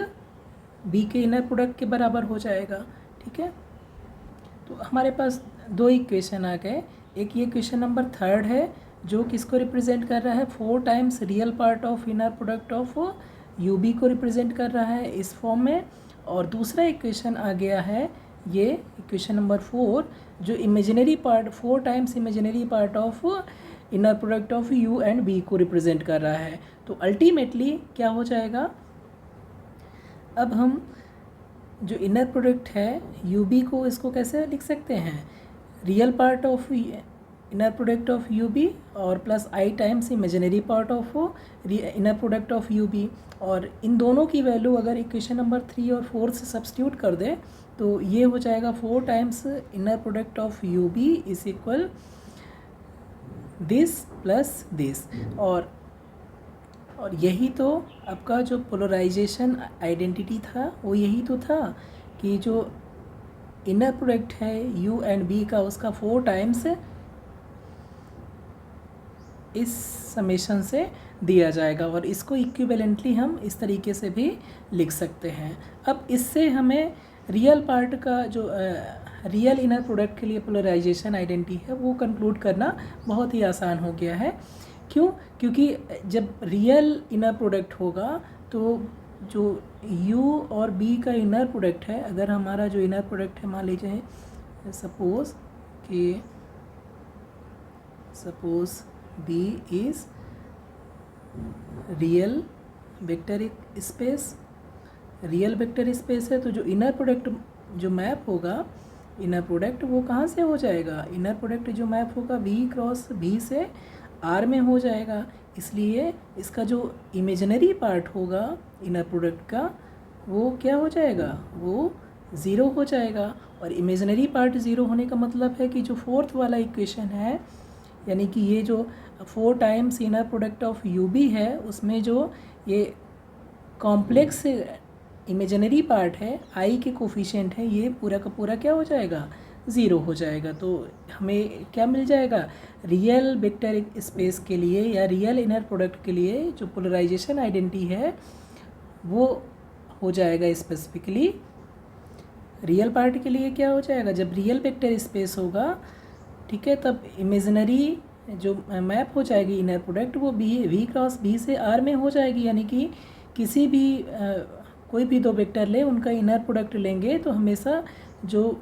Speaker 1: b के इनर प्रोडक्ट के बराबर हो जाएगा। ठीक है, तो हमारे पास दो इक्वेशन आ गए। एक ये इक्वेशन नंबर थर्ड है जो किसको रिप्रेजेंट कर रहा है, 4 times real part of inner product of u b को रिप्रेजेंट कर रहा है इस फॉर्म में। और दूसरा इक्वेशन आ गया है ये इक्वेशन नंबर 4 जो imaginary part 4 times imaginary part of inner product of u and b को रिप्रेजेंट कर रहा है। तो अल्टीमेटली क्या हो जाएगा, अब हम जो इनर प्रोडक्ट है u b को, इसको कैसे लिख सकते हैं, real part of inner product of u b और plus I times imaginary part of inner product of u b। और इन दोनों की वैल्यू अगर इक्वेशन नंबर 3 और 4 से सब्स्टिट्यूट कर दें तो ये हो जाएगा 4 times inner product of u b is equal this plus this. और यही तो आपका जो पोलराइजेशन आइडेंटिटी था वो यही तो था कि जो इनर प्रोडक्ट है u एंड b का, उसका 4 टाइम्स इस समेशन से दिया जाएगा, और इसको इक्विवेलेंटली हम इस तरीके से भी लिख सकते हैं। अब इससे हमें रियल पार्ट का जो रियल इनर प्रोडक्ट के लिए पोलराइजेशन आइडेंटिटी है वो कंक्लूड करना बहुत ही आसान हो गया है। क्यों? क्योंकि जब रियल इनर प्रोडक्ट होगा तो जो u और b का इनर प्रोडक्ट है, अगर हमारा जो इनर प्रोडक्ट है मान लीजिए suppose b is real vector space है, तो जो इनर प्रोडक्ट जो मैप होगा, इनर प्रोडक्ट वो कहाँ से हो जाएगा, इनर प्रोडक्ट जो मैप होगा v क्रॉस b से r में हो जाएगा। इसलिए इसका जो इमेजिनरी पार्ट होगा इनर प्रोडक्ट का वो क्या हो जाएगा, वो 0 हो जाएगा। और इमेजिनरी पार्ट 0 होने का मतलब है कि जो फोर्थ वाला इक्वेशन है, यानी कि ये जो 4 times inner product of u b है, उसमें जो ये कॉम्प्लेक्स इमेजिनरी पार्ट है, i के कोफिशिएंट है, ये पूरा का पूरा क्या हो जाएगा, ज़ीरो हो जाएगा। तो हमें क्या मिल जाएगा, रियल वेक्टर स्पेस के लिए या रियल इनर प्रोडक्ट के लिए जो पोलराइजेशन आइडेंटिटी है वो हो जाएगा स्पेसिफिकली। रियल पार्ट के लिए क्या हो जाएगा, जब रियल वेक्टर स्पेस होगा, ठीक है, तब इमेजिनरी जो मैप हो जाएगी इनर प्रोडक्ट वो वी क्रॉस बी से आर में हो जाएगी। यानी कि किसी भी कोई भी दो वेक्टर ले, उनका इनर प्रोडक्ट लेंगे तो हमेशा जो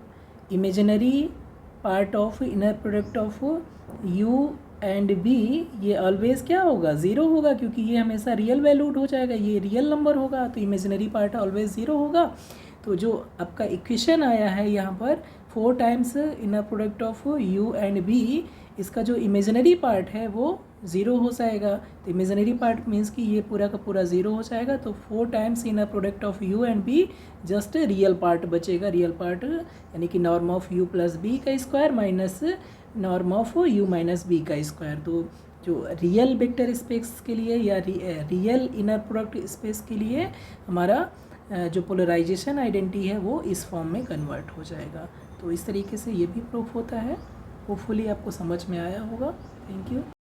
Speaker 1: imaginary part of inner product of you and b ये ऑलवेज़ क्या होगा, ज़ीरो होगा, क्योंकि ये हमेशा रियल वैल्यूड हो जाएगा, ये रियल नंबर होगा, तो इमेजिनरी पार्ट ऑलवेज ज़ीरो होगा। तो जो आपका इक्वेशन आया है यहाँ पर 4 times inner product of you and b, इसका जो इमेजिनरी पार्ट है वो ज़ीरो हो जाएगा। तो इमेजिनरी पार्ट मीन्स कि ये पूरा का पूरा ज़ीरो हो जाएगा। तो 4 times inner product of you and B, just real part बचेगा। रियल पार्ट यानी कि norm of U plus B का square minus norm of U minus B का स्क्वायर। तो जो रियल वेक्टर स्पेस के लिए या रियल इनर प्रोडक्ट स्पेस के लिए हमारा जो पोलराइजेशन आइडेंटिटी है वो इस फॉर्म में कन्वर्ट हो जाएगा। तो इस तरीके से ये भी प्रूफ होता है। होपफुली आपको समझ में आया होगा। Thank you.